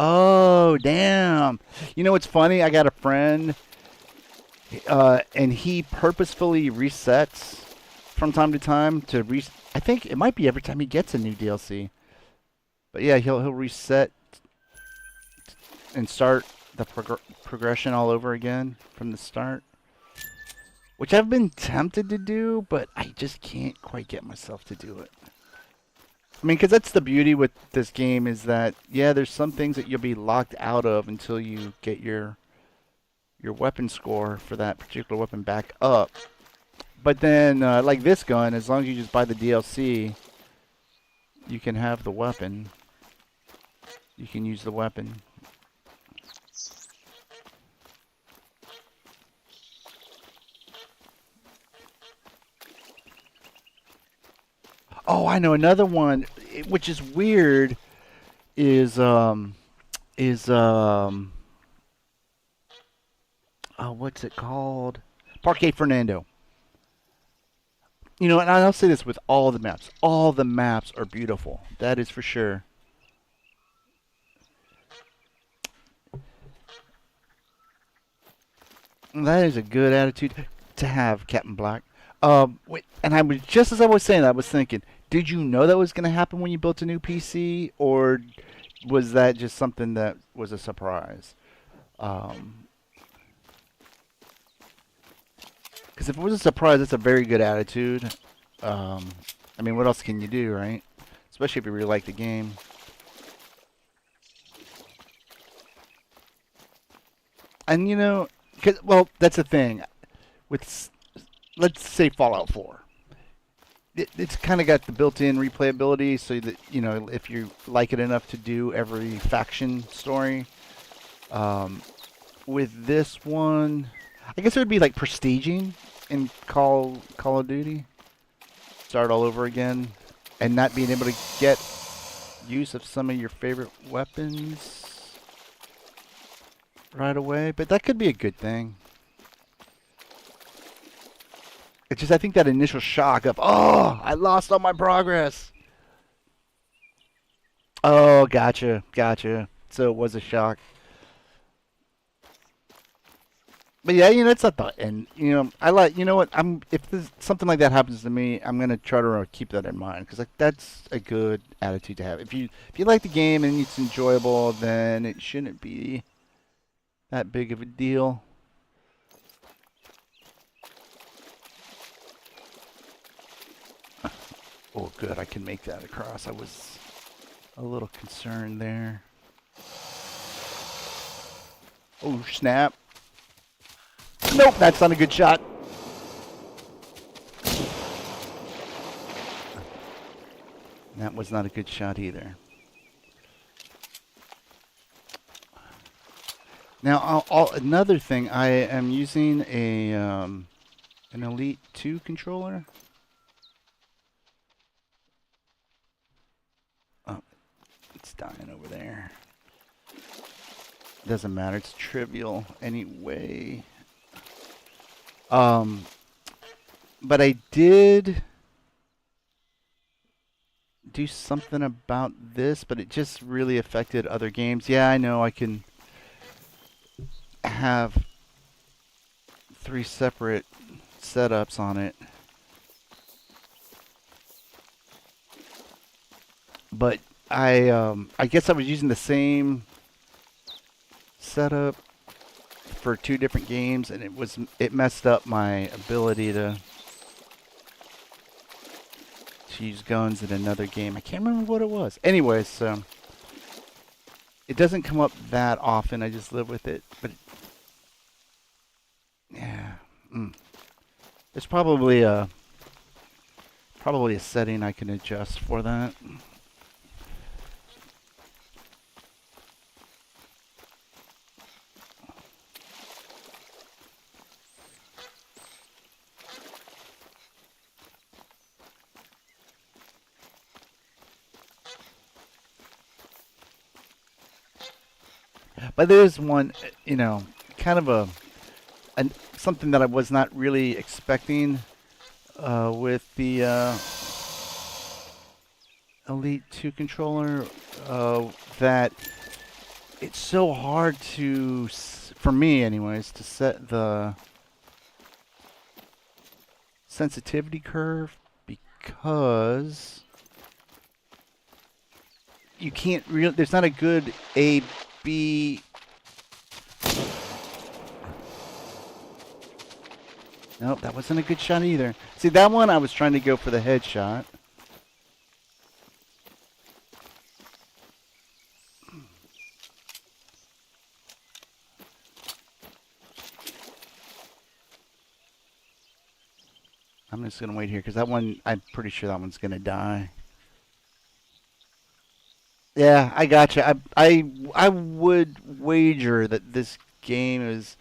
Oh, damn. You know what's funny? I got a friend, and he purposefully resets from time to time to I think it might be every time he gets a new DLC. But yeah, he'll reset and start the progression all over again from the start, which I've been tempted to do, but I just can't quite get myself to do it. I mean, because that's the beauty with this game is that, yeah, there's some things that you'll be locked out of until you get your weapon score for that particular weapon back up. But then, like this gun, as long as you just buy the DLC, you can have the weapon. You can use the weapon. Oh, I know another one, which is weird, is oh, what's it called? Parque Fernando. And I'll say this with all the maps. All the maps are beautiful. That is for sure. That is a good attitude to have, Captain Black. And I was just as I was saying, I was thinking, did you know that was going to happen when you built a new PC, or was that just something that was a surprise? Because if it was a surprise, that's a very good attitude. I mean, what else can you do, right? Especially if you really like the game. And well, that's the thing with, let's say, Fallout 4. It's kind of got the built-in replayability, so that if you like it enough to do every faction story. With this one, I guess it would be like prestiging in Call of Duty. Start all over again, and not being able to get use of some of your favorite weapons right away, but that could be a good thing. It's just, I think that initial shock of, oh, I lost all my progress. Oh, gotcha. So it was a shock. But yeah, it's not the end. I like, what, if something like that happens to me, I'm gonna try to keep that in mind, because that's a good attitude to have. If you like the game and it's enjoyable, then it shouldn't be that big of a deal. Oh, good. I can make that across. I was a little concerned there. Oh, snap. Nope, that's not a good shot. That was not a good shot either. Now, another thing, I am using an Elite 2 controller. Oh, it's dying over there. Doesn't matter. It's trivial anyway. Um, but I did do something about this, but it just really affected other games. Yeah, I know I can have 3 separate setups on it. But I guess I was using the same setup for 2 different games, and it messed up my ability to use guns in another game. I can't remember what it was. Anyways, so it doesn't come up that often. I just live with it. But yeah, there's probably a setting I can adjust for that. But there's one, kind of something that I was not really expecting with the Elite 2 controller, that it's so hard for me anyways, to set the sensitivity curve, because you can't really, there's not a good A, B. Nope, that wasn't a good shot either. See, that one I was trying to go for the headshot. I'm just going to wait here because that one, I'm pretty sure that one's going to die. Yeah, I gotcha. I would wager that this game is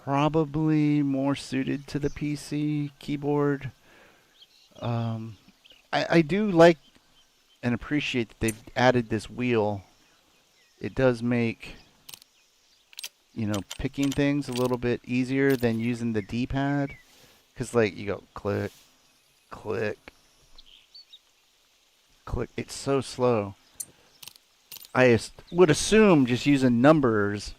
probably more suited to the PC keyboard. I do like and appreciate that they've added this wheel. It does make, picking things a little bit easier than using the D-pad. Because, like, you go click, click, click. It's so slow. I would assume just using numbers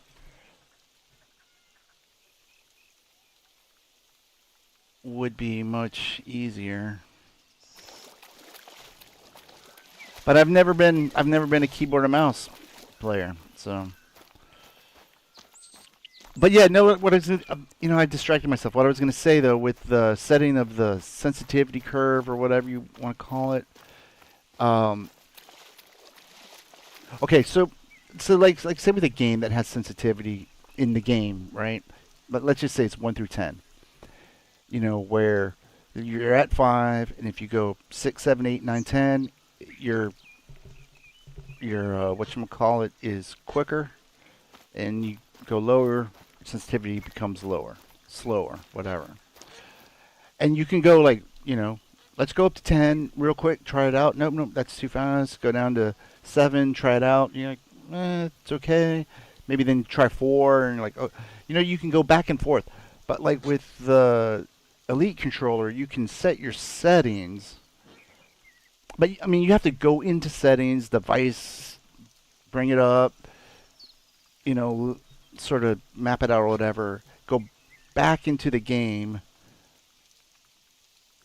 would be much easier. But I've never been a keyboard and mouse player, so. But yeah, no. What I was, I distracted myself. What I was going to say though, with the setting of the sensitivity curve or whatever you want to call it. Okay, so like say with a game that has sensitivity in the game, right? But let's just say it's 1 through 10. Where you're at 5, and if you go 6, 7, 8, 9, 10, your whatchamacallit is quicker, and you go lower, sensitivity becomes lower, slower, whatever. And you can go like, let's go up to 10 real quick, try it out. Nope, that's too fast. Go down to 7, try it out. You're like, it's okay. Maybe then try 4, and you're like, oh, you can go back and forth. But like with the Elite controller, you can set your settings. But I mean, you have to go into settings, device, bring it up, sort of map it out or whatever. Go back into the game,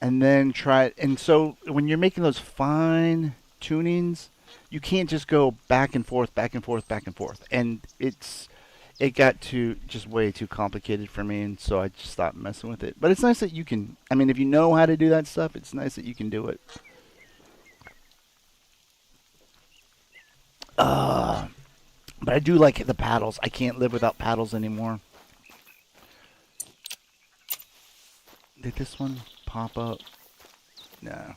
and then try it. And so when you're making those fine tunings, you can't just go back and forth, back and forth, back and forth. And it got just way too complicated for me, and so I just stopped messing with it. But it's nice that you can, I mean, if you know how to do that stuff, it's nice that you can do it. But I do like the paddles. I can't live without paddles anymore. Did this one pop up? No.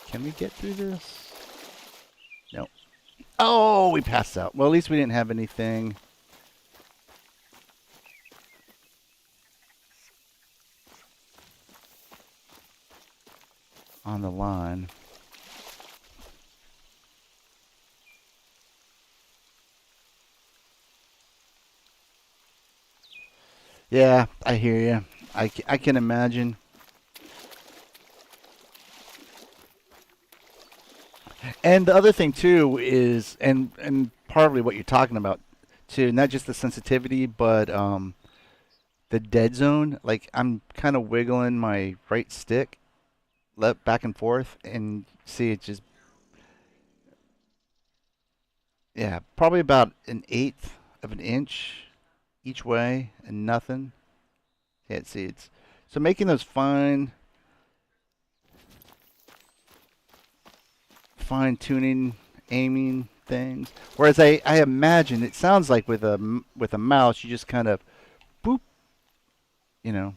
Can we get through this? No. Oh, we passed out. Well, at least we didn't have anything. On the line. Yeah, I hear you. I can imagine. And the other thing too is, and partly what you're talking about too, not just the sensitivity, but the dead zone. Like I'm kind of wiggling my right stick, left back and forth, and see it just yeah, probably about an eighth of an inch each way, and nothing. Yeah, see it's so making those fine tuning aiming things. Whereas I imagine it sounds like with a mouse you just kind of boop, you know,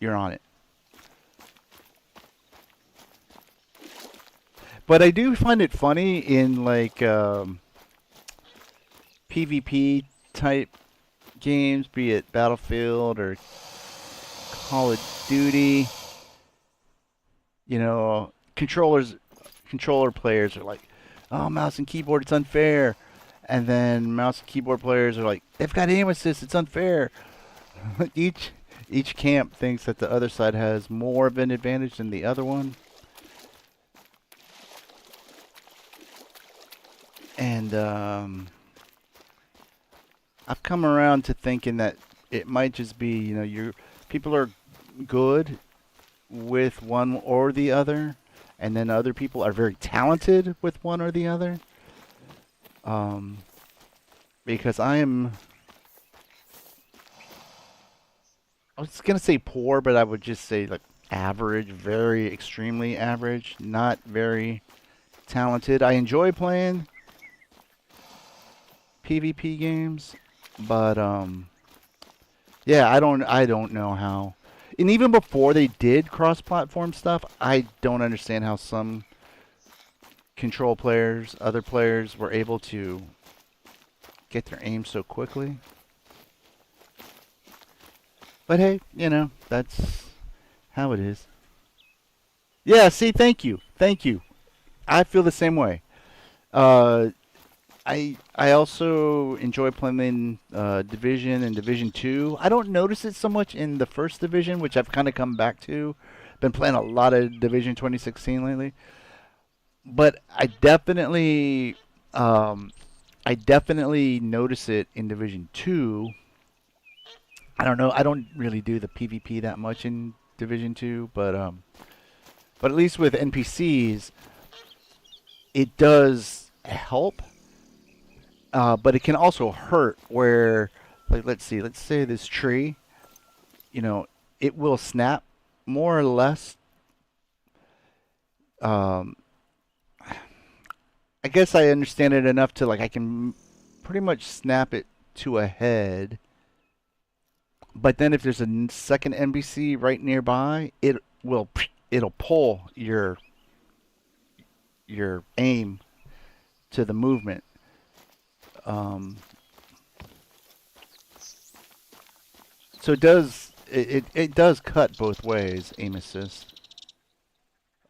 you're on it. But I do find it funny in like PvP type games, be it Battlefield or Call of Duty. You know, controller players are like, "Oh, mouse and keyboard, it's unfair," and then mouse and keyboard players are like, "They've got aim assist, it's unfair." each each camp thinks that the other side has more of an advantage than the other one, and I've come around to thinking that it might just be, you know, your people are good with one or the other, and then other people are very talented with one or the other. Um, because I was gonna say poor, but I would just say like average, very extremely average, not very talented. I enjoy playing PvP games, but yeah, I don't know how. And even before they did cross-platform stuff, I don't understand how some control players, other players were able to get their aim so quickly. But hey, you know, that's how it is. Yeah, see, thank you. Thank you. I feel the same way. Uh, I also enjoy playing Division and Division Two. I don't notice it so much in the first Division, which I've kind of come back to. Been playing a lot of Division 2016 lately, but um, I definitely notice it in Division Two. I don't know. I don't really do the PvP that much in Division Two, but at least with NPCs, it does help. But it can also hurt. Where, like, let's see. Let's say this tree. You know, it will snap more or less. Um, I guess I understand it enough to like I can pretty much snap it to a head. But then if there's a second NPC right nearby, it'll pull your aim to the movement. Um, so it does cut both ways, aim assist.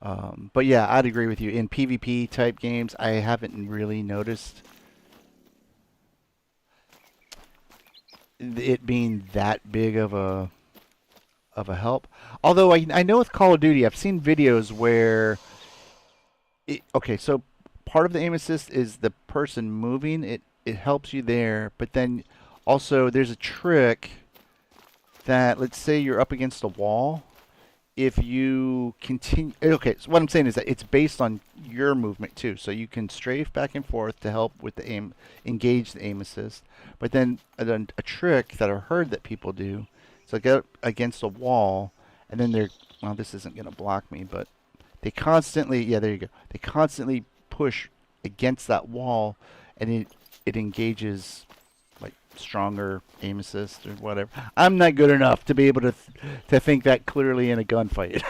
But yeah, I'd agree with you. In PvP type games, I haven't really noticed it being that big of a help. Although I know with Call of Duty, I've seen videos where okay, so part of the aim assist is the person moving. It helps you there, but then also there's a trick that let's say you're up against a wall. If you continue, okay, so what I'm saying is that it's based on your movement too. So you can strafe back and forth to help with the aim, engage the aim assist. But then a trick that I've heard that people do, so get up against a wall, and then they're, well, this isn't going to block me, but they constantly, yeah, there you go. They constantly push against that wall, and it engages like stronger aim assist or whatever. I'm not good enough to be able to think that clearly in a gunfight.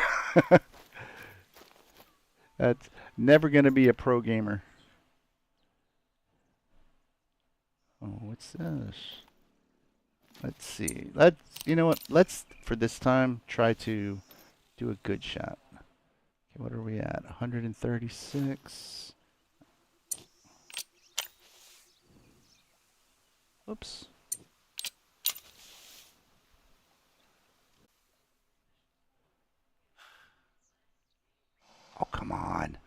That's never going to be a pro gamer. Oh, what's this? Let's see. Let's you know what? Let's for this time try to do a good shot. Okay, what are we at? 136. Oops. Oh, come on.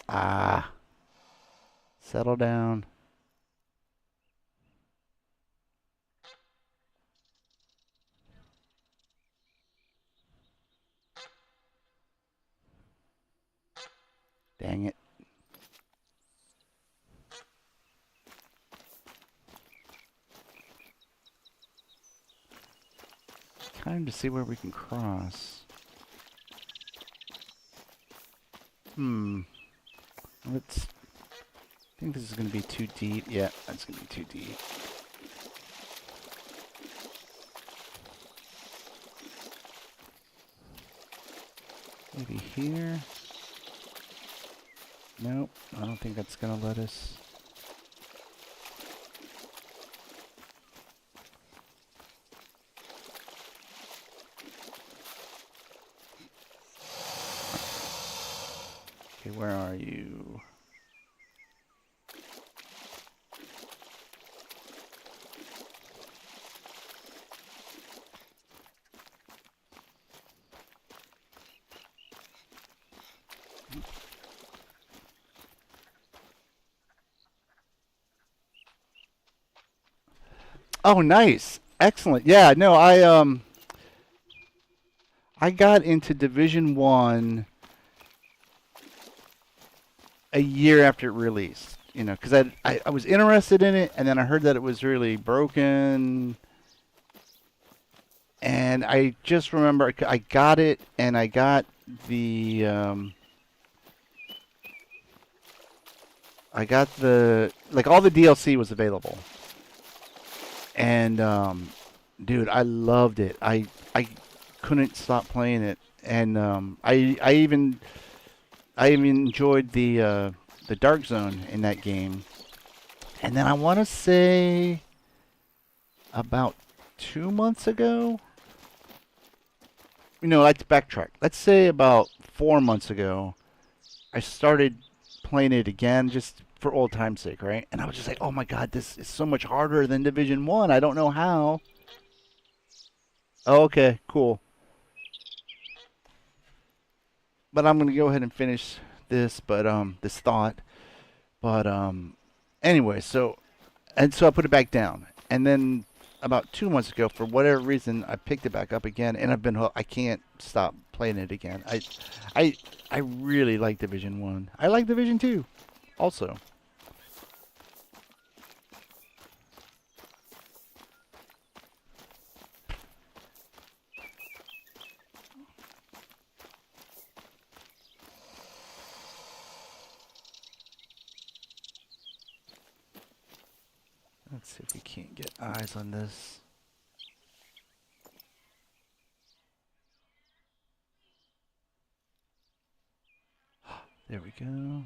Ah. Settle down. Dang it. Time to see where we can cross. Let's... I think this is going to be too deep. Yeah, that's going to be too deep. Maybe here. Nope, I don't think that's going to let us. Okay, where are you? Oh, nice. Excellent. Yeah, no, I got into Division 1 a year after it released, you know, because I was interested in it, and then I heard that it was really broken, and I just remember I got it, and I got the like all the DLC was available, and dude, I loved it. I couldn't stop playing it, and I even enjoyed the Dark Zone in that game. And then I want to say about 2 months ago. You know, let's backtrack. Let's say about 4 months ago, I started playing it again just for old time's sake, right? And I was just like, oh my god, this is so much harder than Division 1. I don't know how. Oh, okay, cool. But I'm going to go ahead and finish this, but this thought. But anyway, so I put it back down. And then about 2 months ago, for whatever reason, I picked it back up again, and I've been I can't stop playing it again. I I really like Division 1. I like Division 2 also. Let's see if we can't get eyes on this. There we go.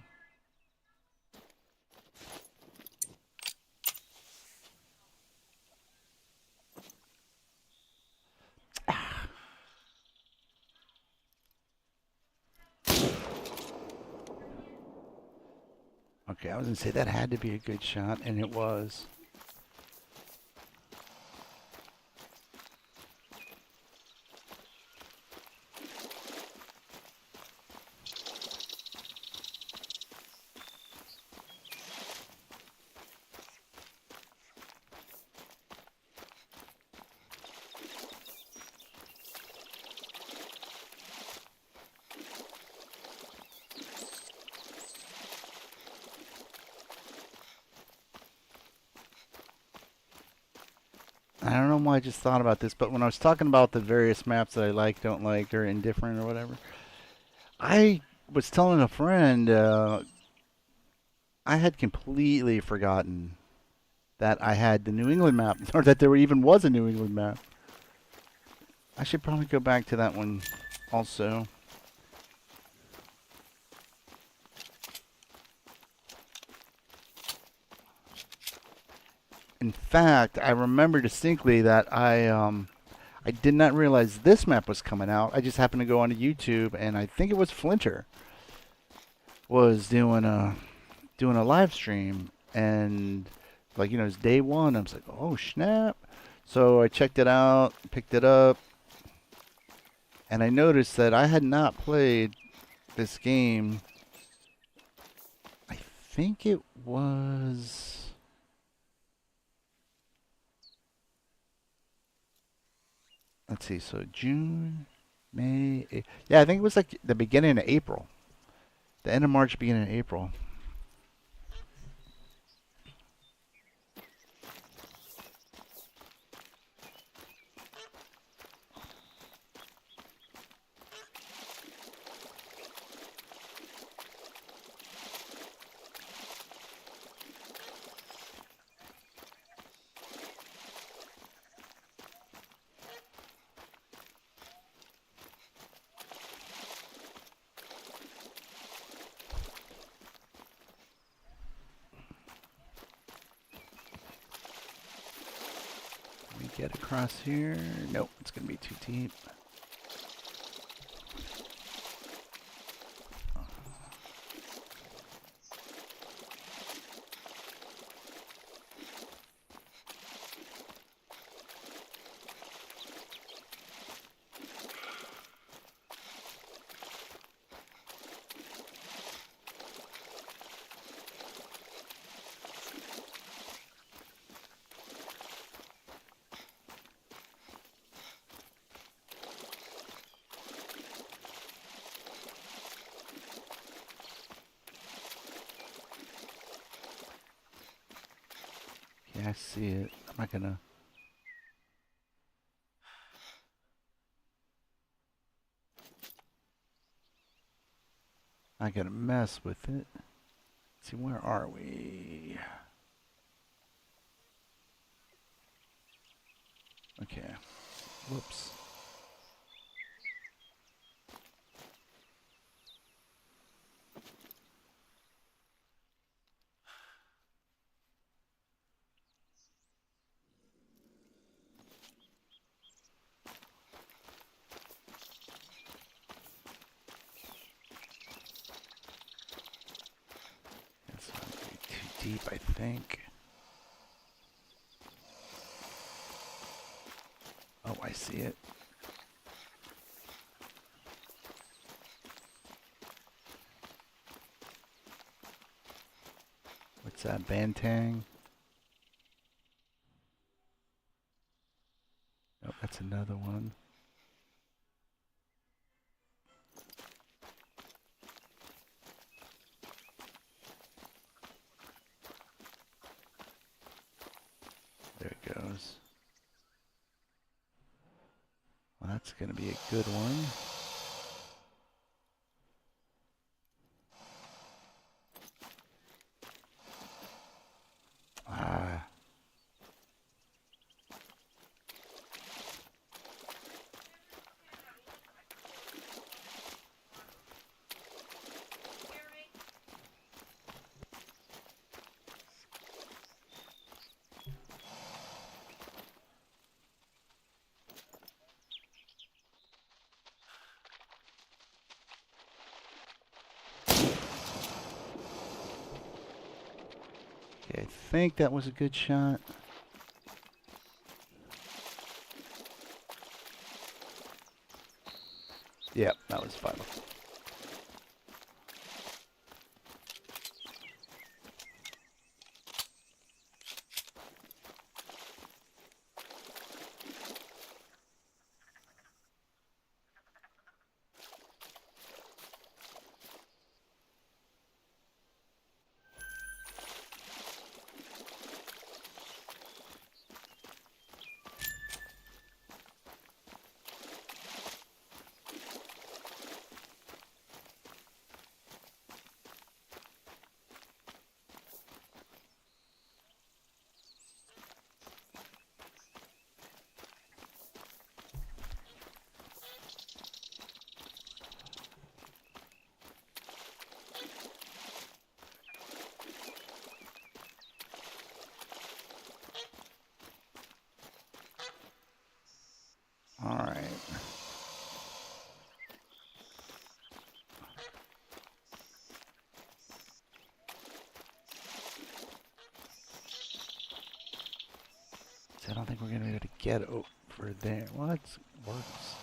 Okay, I was gonna say that had to be a good shot, and it was. I don't know why I just thought about this, but when I was talking about the various maps that I like, don't like, or indifferent, or whatever, I was telling a friend I had completely forgotten that I had the New England map, or that there even was a New England map. I should probably go back to that one also. In fact, I remember distinctly that I did not realize this map was coming out. I just happened to go onto YouTube, and I think it was Flinter was doing a live stream, and like, you know, it's day one. I was like, oh snap! So I checked it out, picked it up, And I noticed that I had not played this game. I think it was... Let's see, so June, May... Yeah, I think it was like the beginning of April. The end of March, beginning of April. Let me get across here. Nope, it's going to be too deep. Yeah, I see it. I'm not gonna... I gotta mess with it. Let's see, where are we? Okay. Whoops. That's not gonna be too deep, I think. Oh, I see it. What's that, Bantang? Oh, that's another one. There it goes. Well, that's gonna be a good one. Ah. Okay, I think that was a good shot. Yep, that was final. All right. So I don't think we're gonna be able to get over there. Well, that works.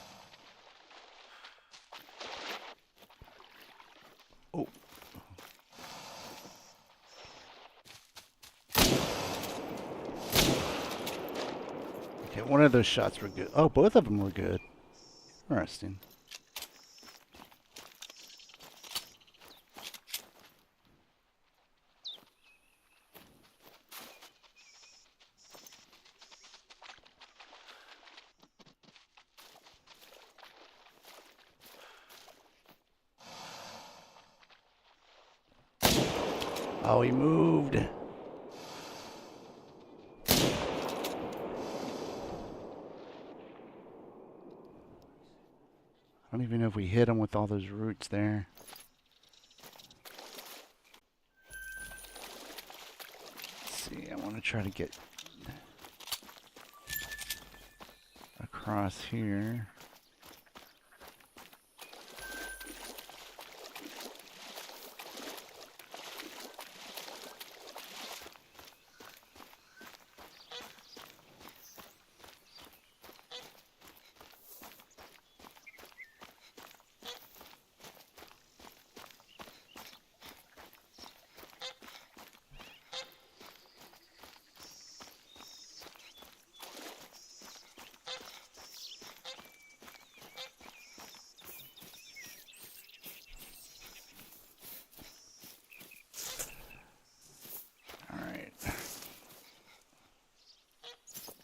one of those shots were good. Oh, both of them were good. Interesting. Oh, he moved. I don't even know if we hit him with all those roots there. Let's see, I want to try to get across here.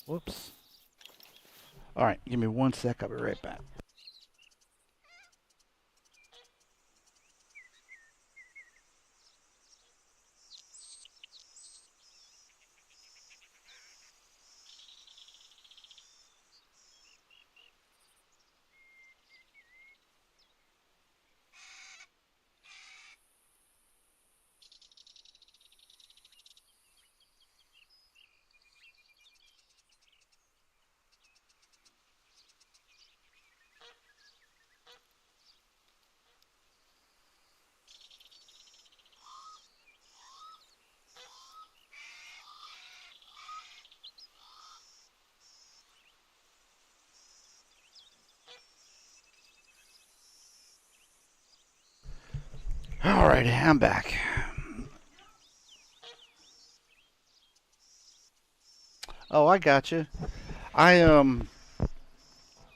Whoops. All right, give me 1 sec. I'll be right back. All right, I'm back. Oh, I gotcha. I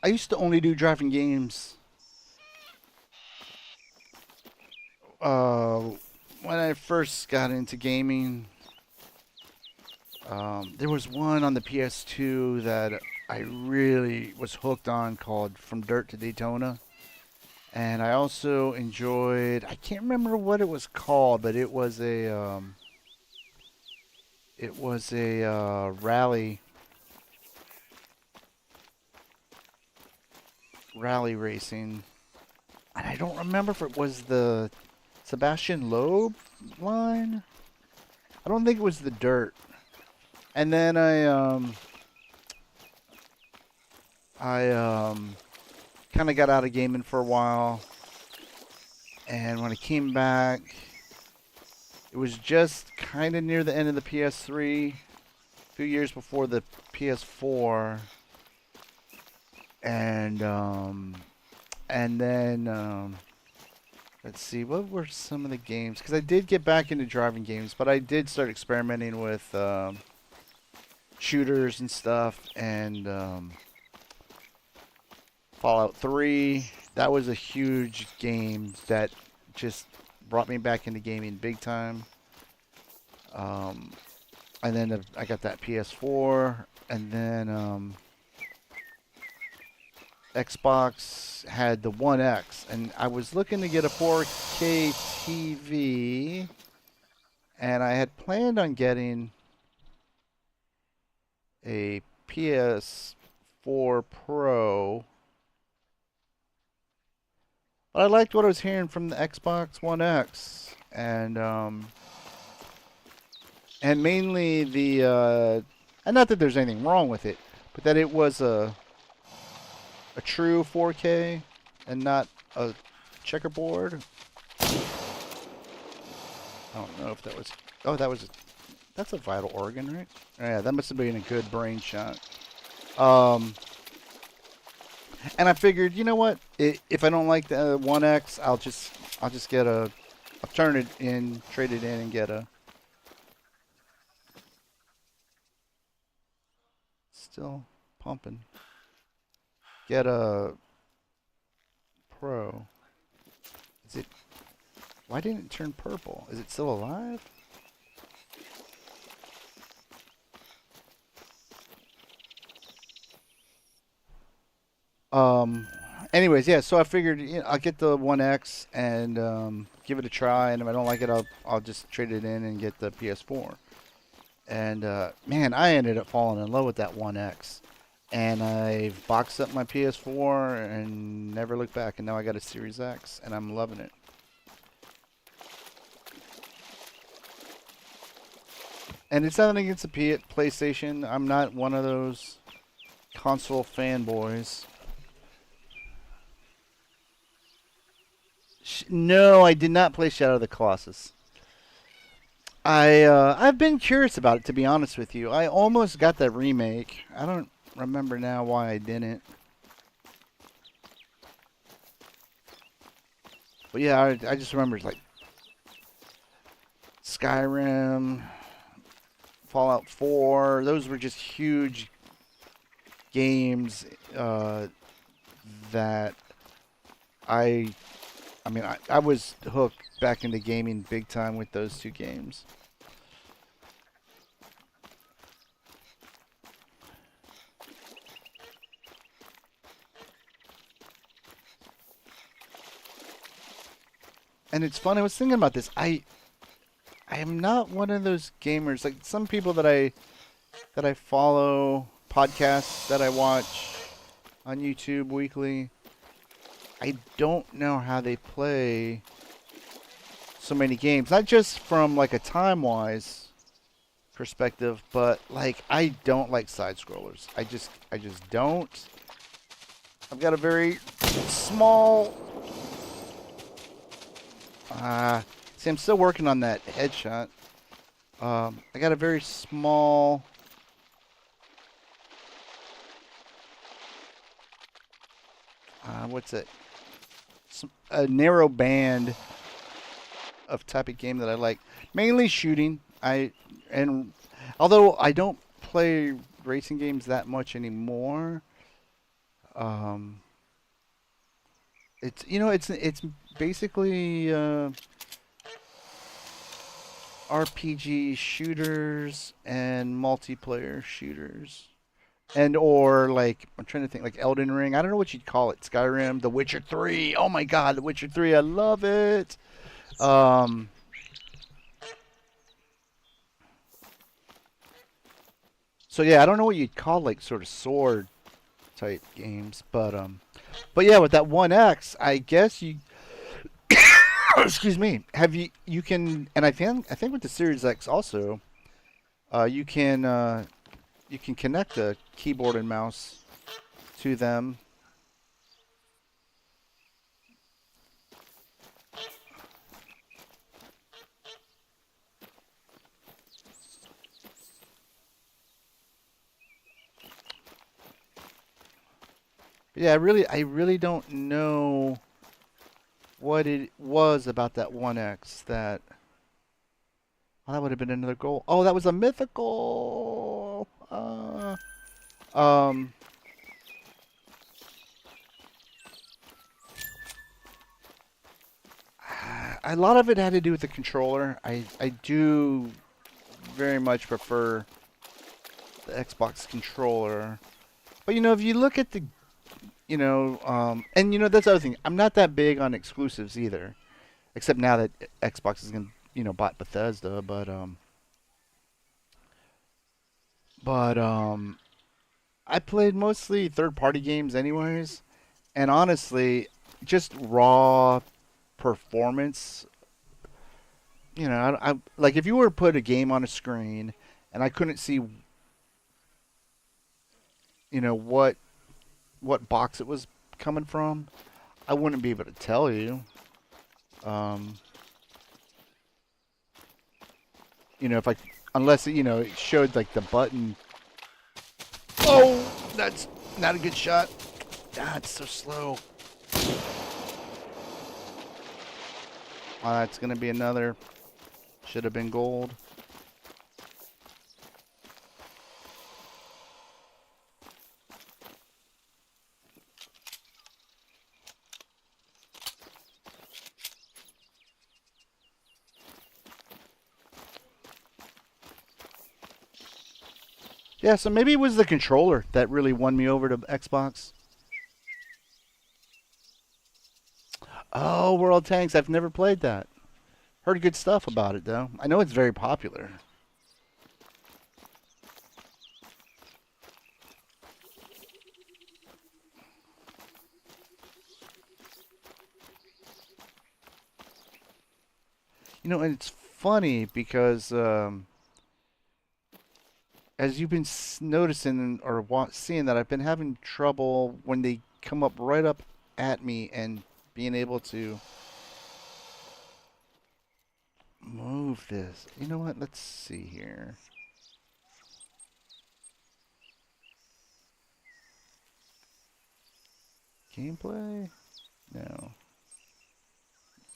I used to only do driving games. Uh, when I first got into gaming, there was one on the PS2 that I really was hooked on called From Dirt to Daytona. And I also enjoyed, I can't remember what it was called, but it was a rally racing. And I don't remember if it was the Sebastian Loeb line. I don't think it was the Dirt. And then I kind of got out of gaming for a while. And when I came back, it was just kind of near the end of the PS3, a few years before the PS4. And then let's see, what were some of the games? Because I did get back into driving games, but I did start experimenting with shooters and stuff. And Fallout 3, that was a huge game that just brought me back into gaming big time. And then I got that PS4, and then Xbox had the One X, and I was looking to get a 4K TV, and I had planned on getting a PS4 Pro. But I liked what I was hearing from the Xbox One X, and mainly the and not that there's anything wrong with it, but that it was a true 4K and not a checkerboard. I don't know if that was. Oh, that's a vital organ, right? Yeah, that must have been a good brain shot. And I figured, you know what? If I don't like the One X, I'll just get I'll turn it in, trade it in, and get a. Still, pumping. Get a Pro. Is it? Why didn't it turn purple? Is it still alive? Um. Anyways, yeah. So I figured I'll get the 1X and give it a try, and if I don't like it, I'll just trade it in and get the PS4. And man, I ended up falling in love with that 1X. And I boxed up my PS4 and never looked back. And now I got a Series X, and I'm loving it. And it's nothing against the PlayStation. I'm not one of those console fanboys. No, I did not play Shadow of the Colossus. I've been curious about it, to be honest with you. I almost got the remake. I don't remember now why I didn't. But yeah, I just remember like Skyrim, Fallout 4. Those were just huge games that I mean, I was hooked back into gaming big time with those two games. And it's fun. I was thinking about this. I am not one of those gamers like some people that I follow, podcasts that I watch on YouTube weekly. I don't know how they play so many games. Not just from like a time-wise perspective, but like I don't like side scrollers. I just don't. I've got a very small see, I'm still working on that headshot. I got a very small what's it? A narrow band of type of game that I like. Mainly shooting. And although I don't play racing games that much anymore, um, it's basically RPG shooters and multiplayer shooters. And or like I'm trying to think like Elden Ring. I don't know what you'd call it. Skyrim, The Witcher 3. Oh my God, The Witcher 3. I love it. Um, so yeah, I don't know what you'd call like sort of sword type games, but yeah, with that 1X, I guess you excuse me. Have you can and I think with the Series X also, you can connect a keyboard and mouse to them. But yeah, I really don't know what it was about that 1X that oh, that would have been another goal. Oh, that was a mythical. Um, a lot of it had to do with the controller. I do very much prefer the Xbox controller. But if you look at the and that's the other thing. I'm not that big on exclusives either, except now that Xbox is gonna bought Bethesda. But I played mostly third-party games anyways, and honestly, just raw performance. I like if you were to put a game on a screen and I couldn't see, what box it was coming from, I wouldn't be able to tell you. Um, if I unless it showed like the button. Oh, that's not a good shot. Ah, it's so slow. Oh, that's gonna be another. Should have been gold. Yeah, so maybe it was the controller that really won me over to Xbox. Oh, World Tanks. I've never played that. Heard good stuff about it though. I know it's very popular. You know, and it's funny because as you've been noticing or seeing that I've been having trouble when they come up right up at me and being able to move this. You know what? Let's see here. Gameplay? No.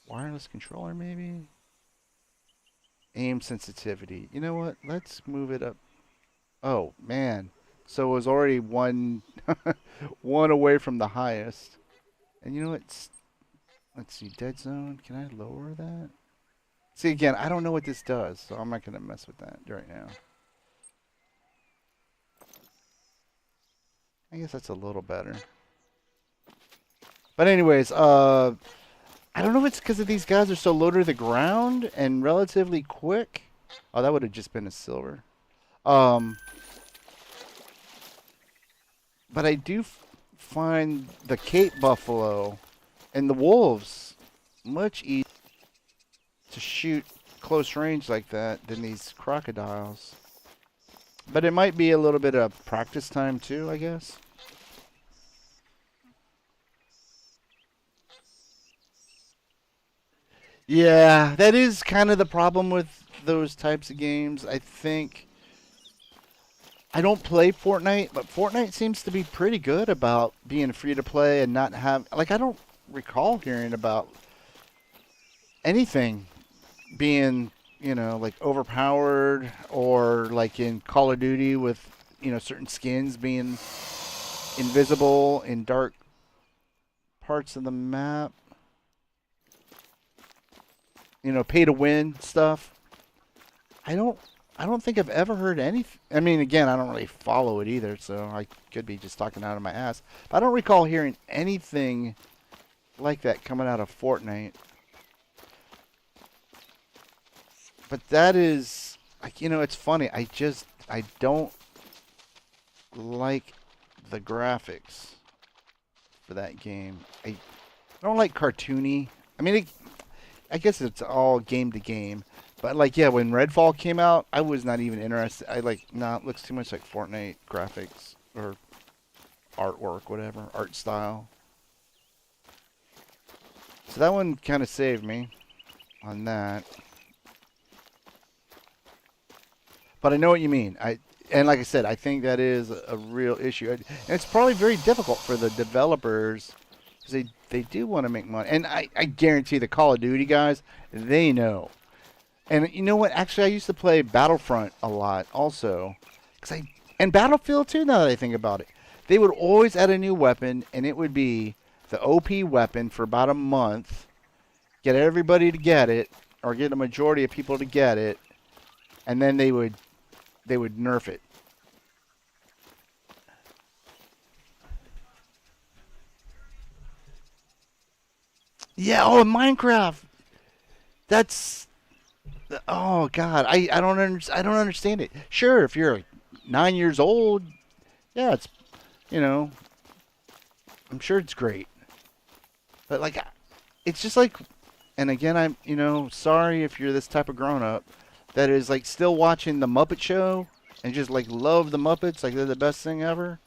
Wireless controller maybe? Aim sensitivity. You know what? Let's move it up. Oh, man. So it was already one one away from the highest. And you know what? Let's see. Dead zone. Can I lower that? See, again, I don't know what this does, so I'm not going to mess with that right now. I guess that's a little better. But anyways, I don't know if it's because of these guys are so low to the ground and relatively quick. Oh, that would have just been a silver. Um, but I do find the Cape Buffalo and the Wolves much easier to shoot close range like that than these crocodiles. But it might be a little bit of practice time too, I guess. Yeah, that is kind of the problem with those types of games. I think I don't play Fortnite, but Fortnite seems to be pretty good about being free to play and not have like I don't recall hearing about anything being, like overpowered or like in Call of Duty with, certain skins being invisible in dark parts of the map, pay to win stuff. I don't I don't think I've ever heard any. I mean, again, I don't really follow it either, so I could be just talking out of my ass. But I don't recall hearing anything like that coming out of Fortnite. But that is, like, it's funny. I don't like the graphics for that game. I don't like cartoony. I mean, I guess it's all game to game. But like, yeah, when Redfall came out, I was not even interested. I like, nah, it looks too much like Fortnite graphics or artwork, whatever, art style. So that one kind of saved me on that. But I know what you mean. And like I said, I think that is a real issue. And it's probably very difficult for the developers because they do want to make money. And I guarantee the Call of Duty guys, they know. And you know what? Actually, I used to play Battlefront a lot also. And Battlefield too, now that I think about it. They would always add a new weapon, and it would be the OP weapon for about a month, get everybody to get it, or get a majority of people to get it, and then they would nerf it. Yeah, oh, Minecraft. That's oh god, I don't understand it. Sure, if you're like 9 years old, yeah, you know I'm sure it's great, but like it's just like, and again I'm sorry if you're this type of grown up that is like still watching the Muppet Show and just like love the Muppets like they're the best thing ever.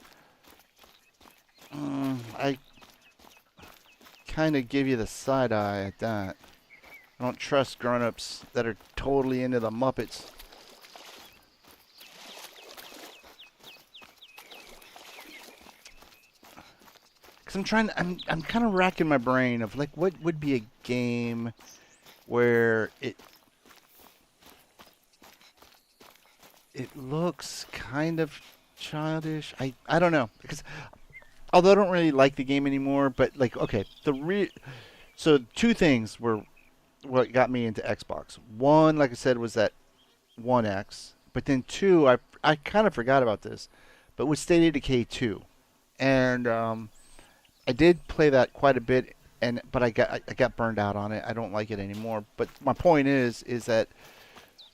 I kind of give you the side eye at that. I don't trust grown-ups that are totally into the Muppets. Cause I'm kind of racking my brain of like what would be a game where it looks kind of childish. I don't know because although I don't really like the game anymore, but like okay, so two things were what got me into Xbox. One, like I said, was that One X, but then two, I kind of forgot about this, but with State of Decay 2, and I did play that quite a bit, and but I got burned out on it. I don't like it anymore. But my point is that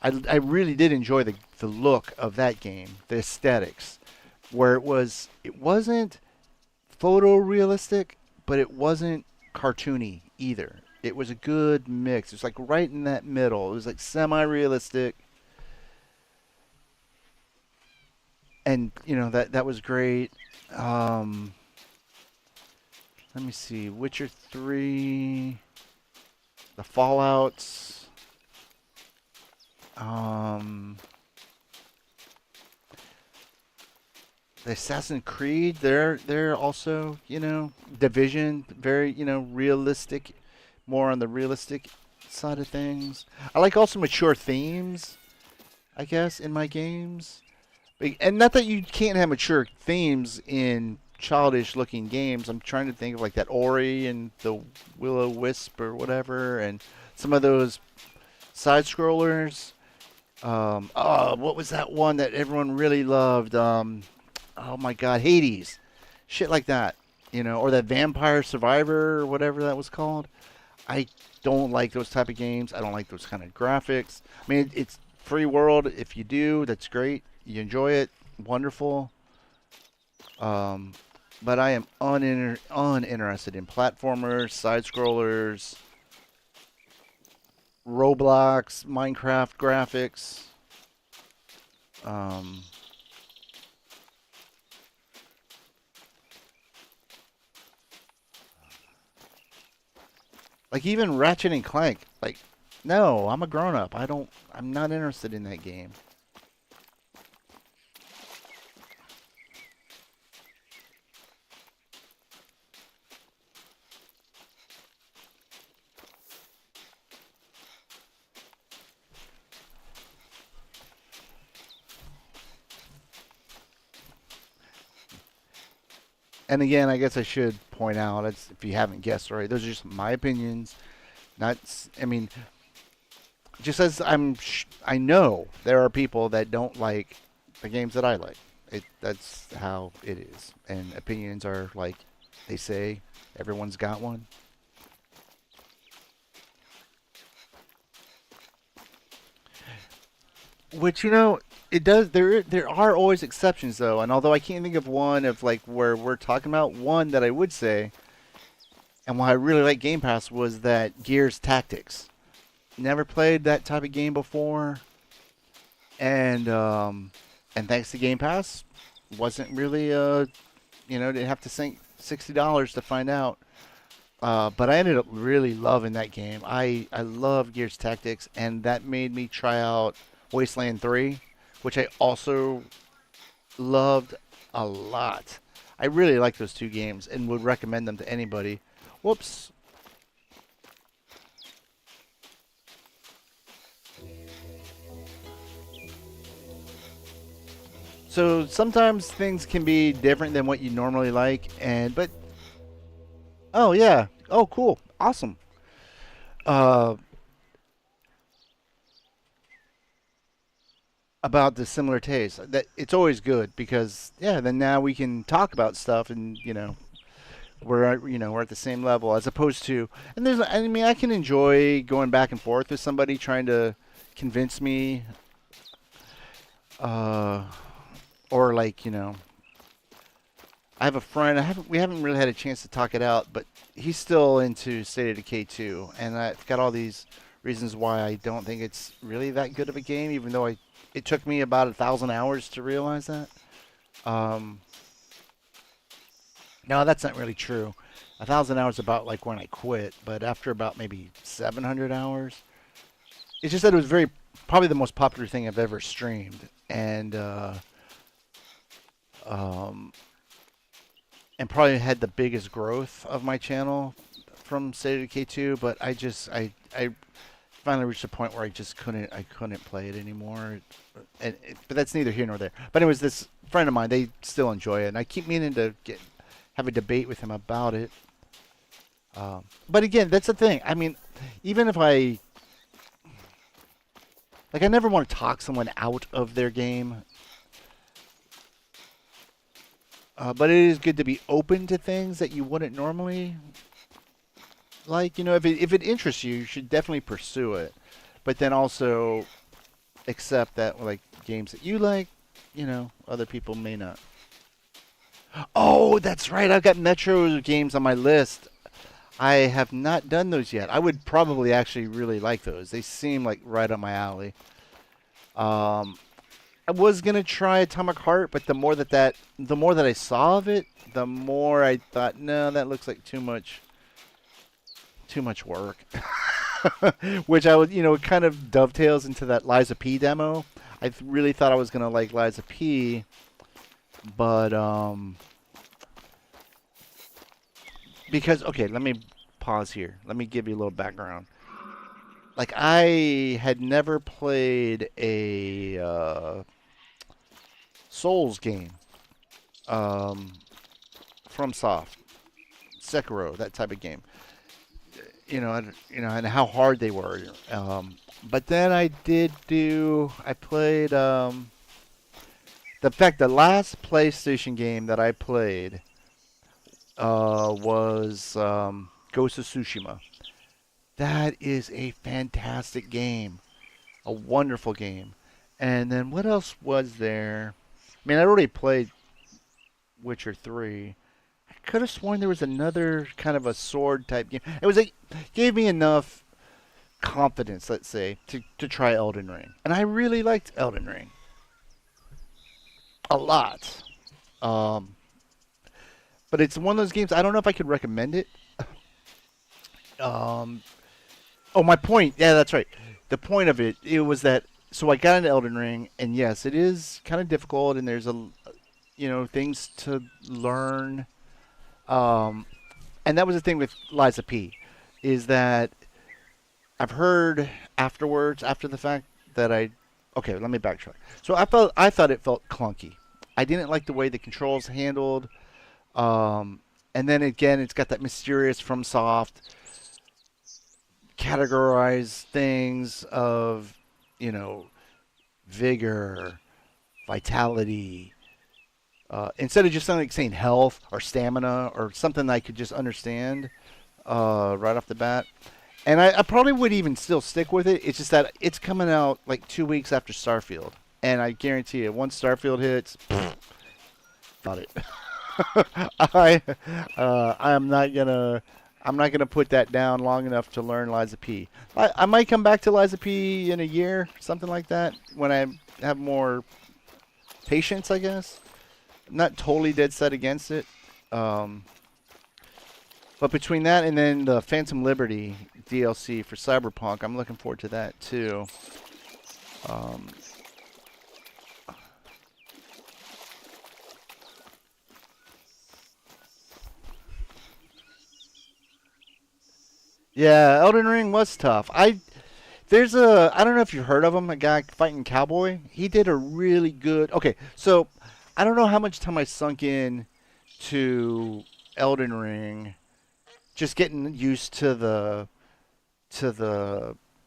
I really did enjoy the look of that game, the aesthetics, where it wasn't photorealistic, but it wasn't cartoony either. It was a good mix. It was like right in that middle. It was like semi-realistic, and that was great. Um, Let me see, Witcher 3, the Fallouts, um, the Assassin's Creed. They're also Division, very realistic, more on the realistic side of things. I like also mature themes, I guess, in my games. And not that you can't have mature themes in childish looking games. I'm trying to think of like that Ori and the Will-O Wisp or whatever, and some of those side scrollers. Oh, what was that one that everyone really loved? Oh my God, Hades, shit like that, or that Vampire Survivor or whatever that was called. I don't like those type of games. I don't like those kind of graphics. I mean, it's free world. If you do, that's great. You enjoy it, wonderful. Um, but I am uninterested in platformers, side scrollers, Roblox, Minecraft graphics. Um, like even Ratchet and Clank. Like, no, I'm a grown up. I'm not interested in that game. And again, I guess I should point out, if you haven't guessed already, those are just my opinions. Not, I mean, just as I know there are people that don't like the games that I like. That's how it is. And opinions are like they say, everyone's got one. Which it does. There are always exceptions though, and although I can't think of one of like where we're talking about, one that I would say, and why I really like Game Pass was that Gears Tactics. Never played that type of game before, and thanks to Game Pass, wasn't really didn't have to sink $60 to find out. But I ended up really loving that game. I love Gears Tactics, and that made me try out Wasteland 3, which I also loved a lot. I really like those two games and would recommend them to anybody. Whoops. So sometimes things can be different than what you normally like, but oh yeah, oh cool, awesome. Uh, about the similar taste. That it's always good because yeah, then now we can talk about stuff and we're at the same level as opposed to I mean I can enjoy going back and forth with somebody trying to convince me uh or like I have a friend. We haven't really had a chance to talk it out, but he's still into State of Decay 2, and I've got all these reasons why I don't think it's really that good of a game, even though it took me about 1,000 hours to realize that. Um, no, that's not really true. 1,000 hours about like when I quit, but after about maybe 700 hours, it's just that it was probably the most popular thing I've ever streamed, um, and probably had the biggest growth of my channel from State of K2. But I finally reached a point where I couldn't play it anymore. But that's neither here nor there. But it was this friend of mine. They still enjoy it, and I keep meaning to have a debate with him about it. But again, that's the thing. I mean, even if I never want to talk someone out of their game. But it is good to be open to things that you wouldn't normally like. If it interests you, you should definitely pursue it. But then also accept that like games that you like, other people may not. Oh, that's right. I've got Metro games on my list. I have not done those yet. I would probably actually really like those. They seem like right up my alley. Um, I was gonna try Atomic Heart, but the more that I saw of it, the more I thought, no, that looks like too much work. Which I would, it kind of dovetails into that Liza P demo. Really thought I was gonna like Liza P, but because okay, let me pause here. Let me give you a little background. Like I had never played a Souls game um, from Soft, Sekiro, that type of game. And how hard they were. But then I played. The last PlayStation game that I played was Ghost of Tsushima. That is a fantastic game, a wonderful game. And then what else was there? I mean, I already played Witcher 3. I could have sworn there was another kind of a sword type game. Gave me enough confidence, let's say, to try Elden Ring. And I really liked Elden Ring a lot. Um, but it's one of those games I don't know if I could recommend it. Um, oh, my point. Yeah, that's right. The point of it was that so I got into Elden Ring, and yes, it is kind of difficult, and there's things to learn. Um, and that was the thing with Liza P, is that I've heard afterwards, after the fact, that okay, let me backtrack. So I thought it felt clunky. I didn't like the way the controls handled. Um, and then again, it's got that mysterious from soft categorize things of, you know, vigor, vitality, instead of just something like saying health or stamina or something I could just understand right off the bat. And I probably would even still stick with it. It's just that it's coming out like 2 weeks after Starfield, and I guarantee you, once Starfield hits, got it. I I'm not gonna put that down long enough to learn Liza P. I might come back to Liza P in a year, something like that, when I have more patience, I guess. Not totally dead set against it. Um, but between that and then the Phantom Liberty DLC for Cyberpunk, I'm looking forward to that too. Um, yeah, Elden Ring was tough. I don't know if you heard of him, a guy fighting cowboy. He did a really good. Okay, so I don't know how much time I sunk in to Elden Ring, just getting used to the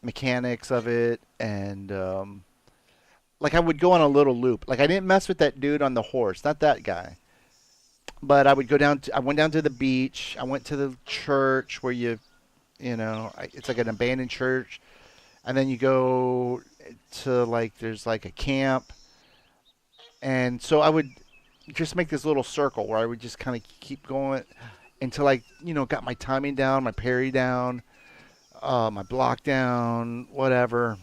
mechanics of it, and like I would go on a little loop. Like I didn't mess with that dude on the horse, not that guy. But I would go down. I went down to the beach. I went to the church where it's like an abandoned church, and then you go to like there's like a camp, and so I would just make this little circle where I would just kind of keep going until I got my timing down, my parry down, my block down, whatever,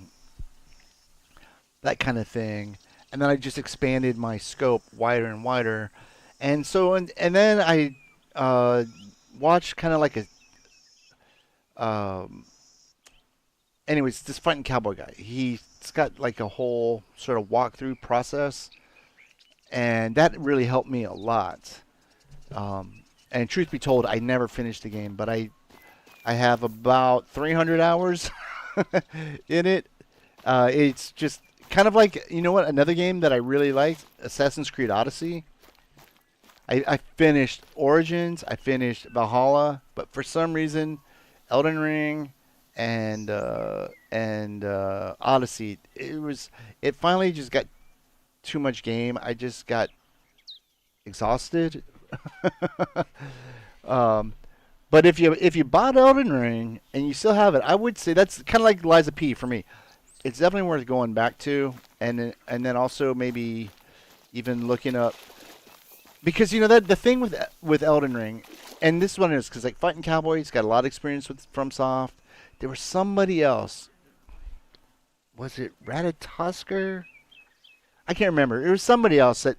that kind of thing. And then I just expanded my scope wider and wider. And then I watched kind of like um, anyways, this fighting cowboy guy. He's got like a whole sort of walkthrough process, and that really helped me a lot. And truth be told, I never finished the game, but I have about 300 hours in it. It's just kind of like, you know what, another game that I really liked, Assassin's Creed Odyssey. I finished Origins, I finished Valhalla, but for some reason, Elden Ring and Odyssey, it finally just got too much game. I just got exhausted. um, but if you bought Elden Ring and you still have it, I would say that's kind of like Liza P for me. It's definitely worth going back to, and then also maybe even looking up, because that the thing with Elden Ring, and this one is because like Fighting Cowboys got a lot of experience with FromSoft. There was somebody else. Was it Ratatosker? I can't remember. It was somebody else that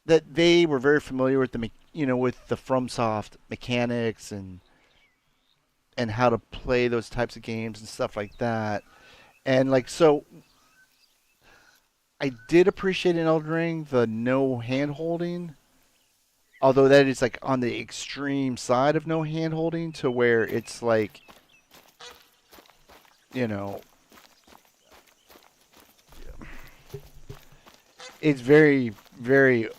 they were very familiar with with the FromSoft mechanics and how to play those types of games and stuff like that. And like so, I did appreciate in Elden Ring the no hand holding, although that is like on the extreme side of no hand holding to where it's like, you know, it's very very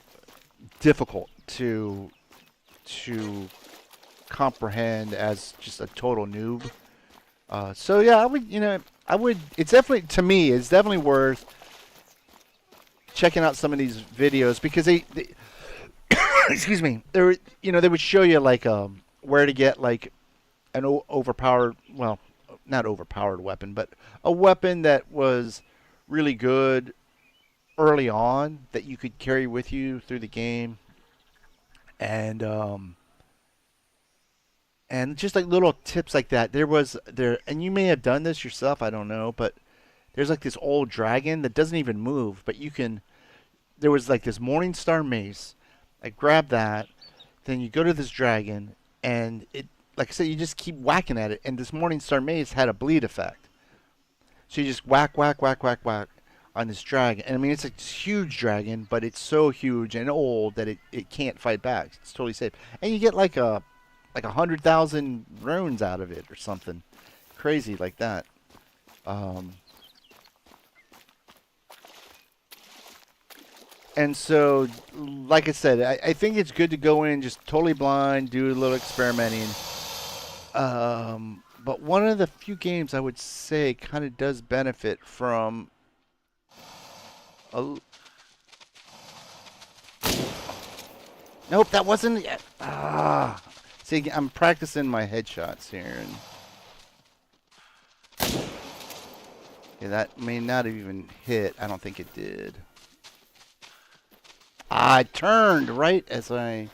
difficult to comprehend as just a total noob. So yeah, I would. It's definitely, to me, it's definitely worth checking out some of these videos because they excuse me, they would show you like where to get like an overpowered, well, not overpowered weapon, but a weapon that was really good early on that you could carry with you through the game, and just like little tips like that. And you may have done this yourself, I don't know, but there's like this old dragon that doesn't even move, but you can. There was like this Morning Star mace. I grabbed that, then you go to this dragon, and like I said, you just keep whacking at it, and this Morning Star mace had a bleed effect. So you just whack, whack, whack, whack, whack on this dragon. And I mean, it's a huge dragon, but it's so huge and old that it can't fight back. It's totally safe. And you get like 100,000 runes out of it or something crazy like that. Um, and so, like I said, I think it's good to go in just totally blind, do a little experimenting. But one of the few games I would say kind of does benefit from a. Nope, that wasn't it. See, I'm practicing my headshots here, and yeah, that may not have even hit. I don't think it did. I turned right as I.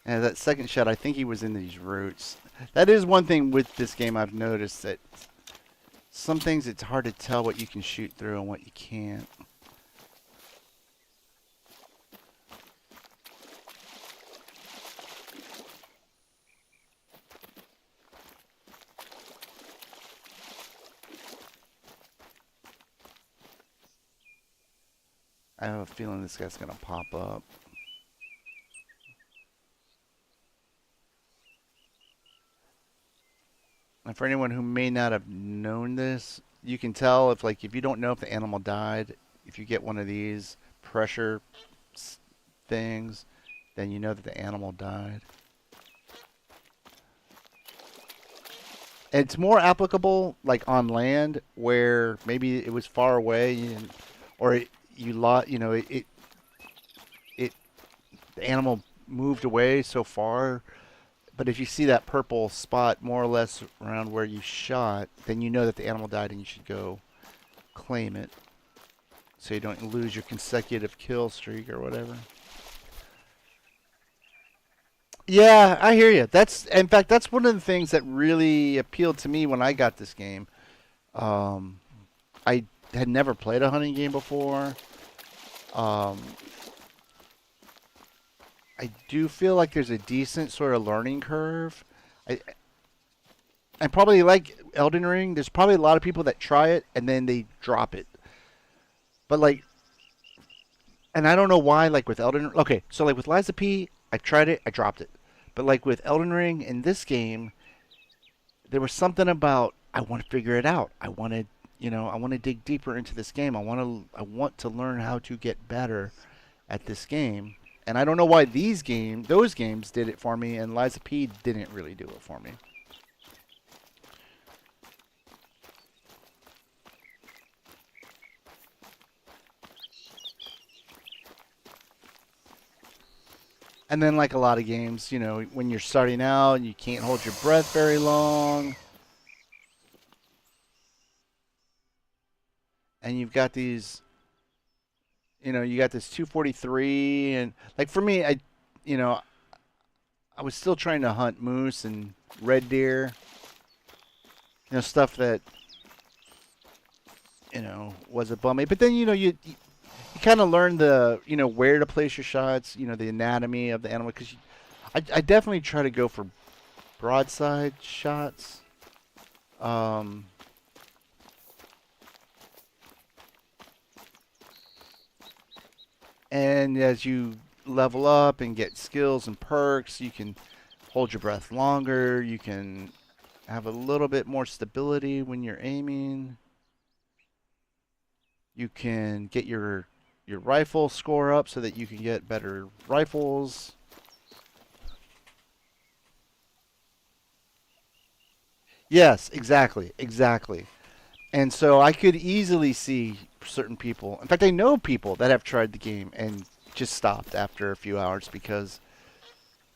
And that second shot, I think he was in these roots. That is one thing with this game I've noticed, that some things it's hard to tell what you can shoot through and what you can't. I have a feeling this guy's going to pop up. And for anyone who may not have known this, you can tell if you don't know if the animal died, if you get one of these pressure things, then you know that the animal died. It's more applicable like on land where maybe it was far away, or you lot, it the animal moved away so far. But if you see that purple spot more or less around where you shot, then you know that the animal died and you should go claim it, so you don't lose your consecutive kill streak or whatever. Yeah, I hear you. In fact, that's one of the things that really appealed to me when I got this game. Um, I had never played a hunting game before. Um, I do feel like there's a decent sort of learning curve. I, and probably like Elden Ring, there's probably a lot of people that try it and then they drop it. But like, and I don't know why. Like with okay, so like with Liza P, I tried it, I dropped it. But like with Elden Ring in this game, there was something about I want to figure it out. I want to dig deeper into this game. I want to learn how to get better at this game. And I don't know why those games did it for me, and Liza P didn't really do it for me. And then, like a lot of games, when you're starting out, you can't hold your breath very long, and you've got these, you got this 243, and like for me, you know, I was still trying to hunt moose and red deer, stuff that was a bummy. But then, you kind of learn where to place your shots, the anatomy of the animal, because I definitely try to go for broadside shots. Um, and as you level up and get skills and perks, you can hold your breath longer. You can have a little bit more stability when you're aiming. You can get your rifle score up so that you can get better rifles. Yes, exactly, exactly. And so I could easily see certain people. In fact, I know people that have tried the game and just stopped after a few hours because.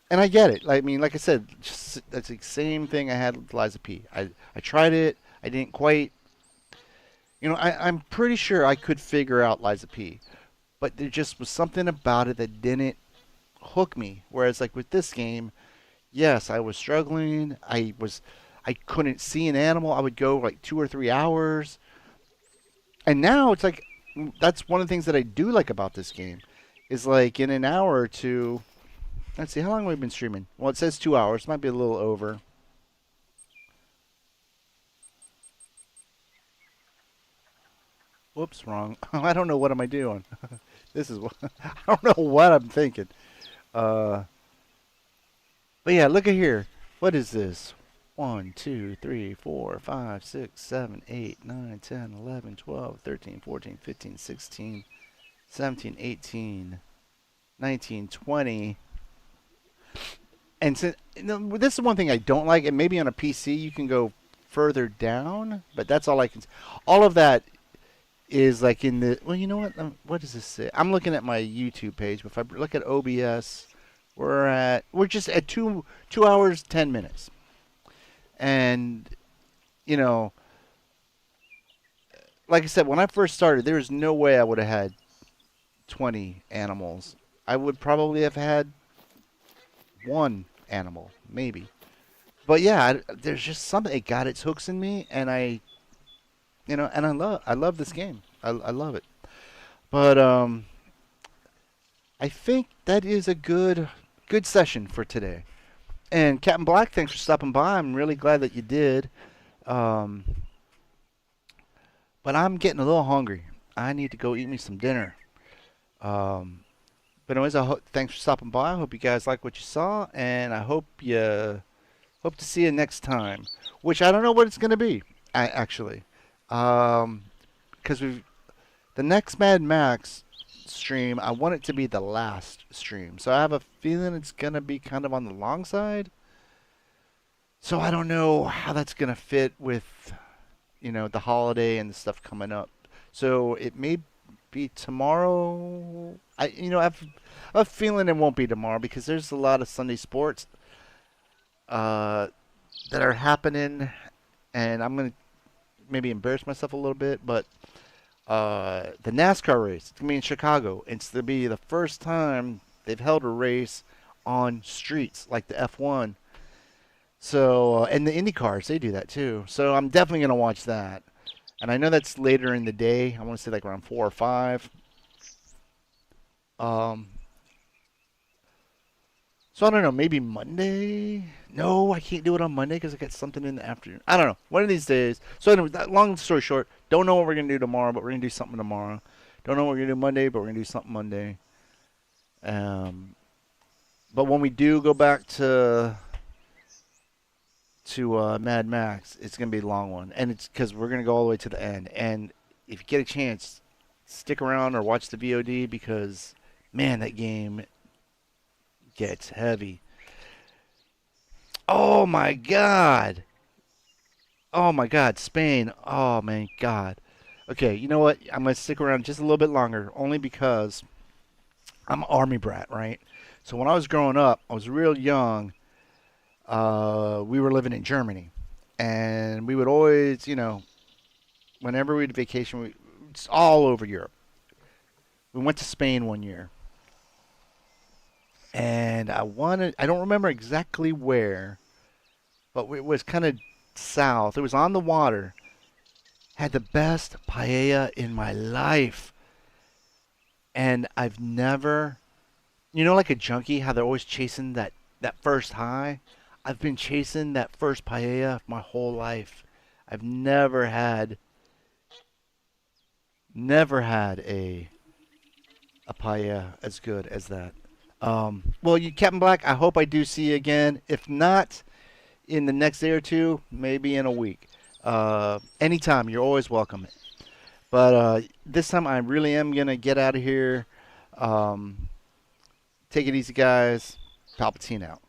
And I get it. I mean, like I said, just, that's the same thing I had with Liza P. I tried it. I didn't quite. I'm pretty sure I could figure out Liza P. But there just was something about it that didn't hook me. Whereas, like with this game, yes, I was struggling. I couldn't see an animal. I would go like 2 or 3 hours. And now it's like that's one of the things that I do like about this game is like in an hour or two. Let's see, how long have we been streaming? Well, it says 2 hours. Might be a little over. Whoops, wrong. I don't know what am I doing. This is what I don't know what I'm thinking. Uh, but yeah, look at here. What is this? 1, 2, 3, 4, 5, 6, 7, 8, 9, 10, 11, 12, 13, 14, 15, 16, 17, 18, 19, 20. And since, this is one thing I don't like, and maybe on a PC you can go further down, but that's all I can. All of that is like in the. Well, you know what? What does this say? I'm looking at my YouTube page, but if I look at OBS, we're just at 2 hours 10 minutes, and you know, like I said, when I first started, there was no way I would have had 20 animals. I would probably have had one animal, maybe. But yeah, there's just something. It got its hooks in me, and and I love this game. I love it. But I think that is a good session for today. And Captain Black, thanks for stopping by. I'm really glad that you did. Um, but I'm getting a little hungry. I need to go eat me some dinner. Um, but anyways, thanks for stopping by. I hope you guys like what you saw, and I hope to see you next time. Which I don't know what it's going to be, actually, because the next Mad Max stream. I want it to be the last stream, so I have a feeling it's going to be kind of on the long side. So I don't know how that's going to fit with the holiday and the stuff coming up. So it may be tomorrow. I have a feeling it won't be tomorrow because there's a lot of Sunday sports uh, that are happening, and I'm gonna maybe embarrass myself a little bit, but the NASCAR race, it's gonna be in Chicago. It's gonna be the first time they've held a race on streets like the F1. So and the Indy cars, they do that too. So I'm definitely gonna watch that. And I know that's later in the day. I want to say like around 4 or 5. Um, so I don't know. Maybe Monday. No, I can't do it on Monday because I got something in the afternoon. I don't know. One of these days. So anyway, long story short, don't know what we're gonna do tomorrow, but we're gonna do something tomorrow. Don't know what we're gonna do Monday, but we're gonna do something Monday. Um, but when we do go back to Mad Max, it's gonna be a long one, and it's because we're gonna go all the way to the end. And if you get a chance, stick around or watch the VOD because man, that game gets heavy. Oh my god! Oh my god, Spain! Oh my god! Okay, you know what? I'm gonna stick around just a little bit longer, only because I'm an army brat, right? So when I was growing up, I was real young. We were living in Germany, and we would always, whenever we'd vacation, it's all over Europe. We went to Spain one year, and I don't remember exactly where, but it was kind of south. It was on the water. Had the best paella in my life, and I've never, like a junkie, how they're always chasing that first high. I've been chasing that first paella my whole life. I've never had a paella as good as that. Well, you, Captain Black, I hope I do see you again. If not in the next day or two, maybe in a week. Anytime, you're always welcome. But this time, I really am gonna get out of here. Um, Take it easy, guys. PalpyTeen out.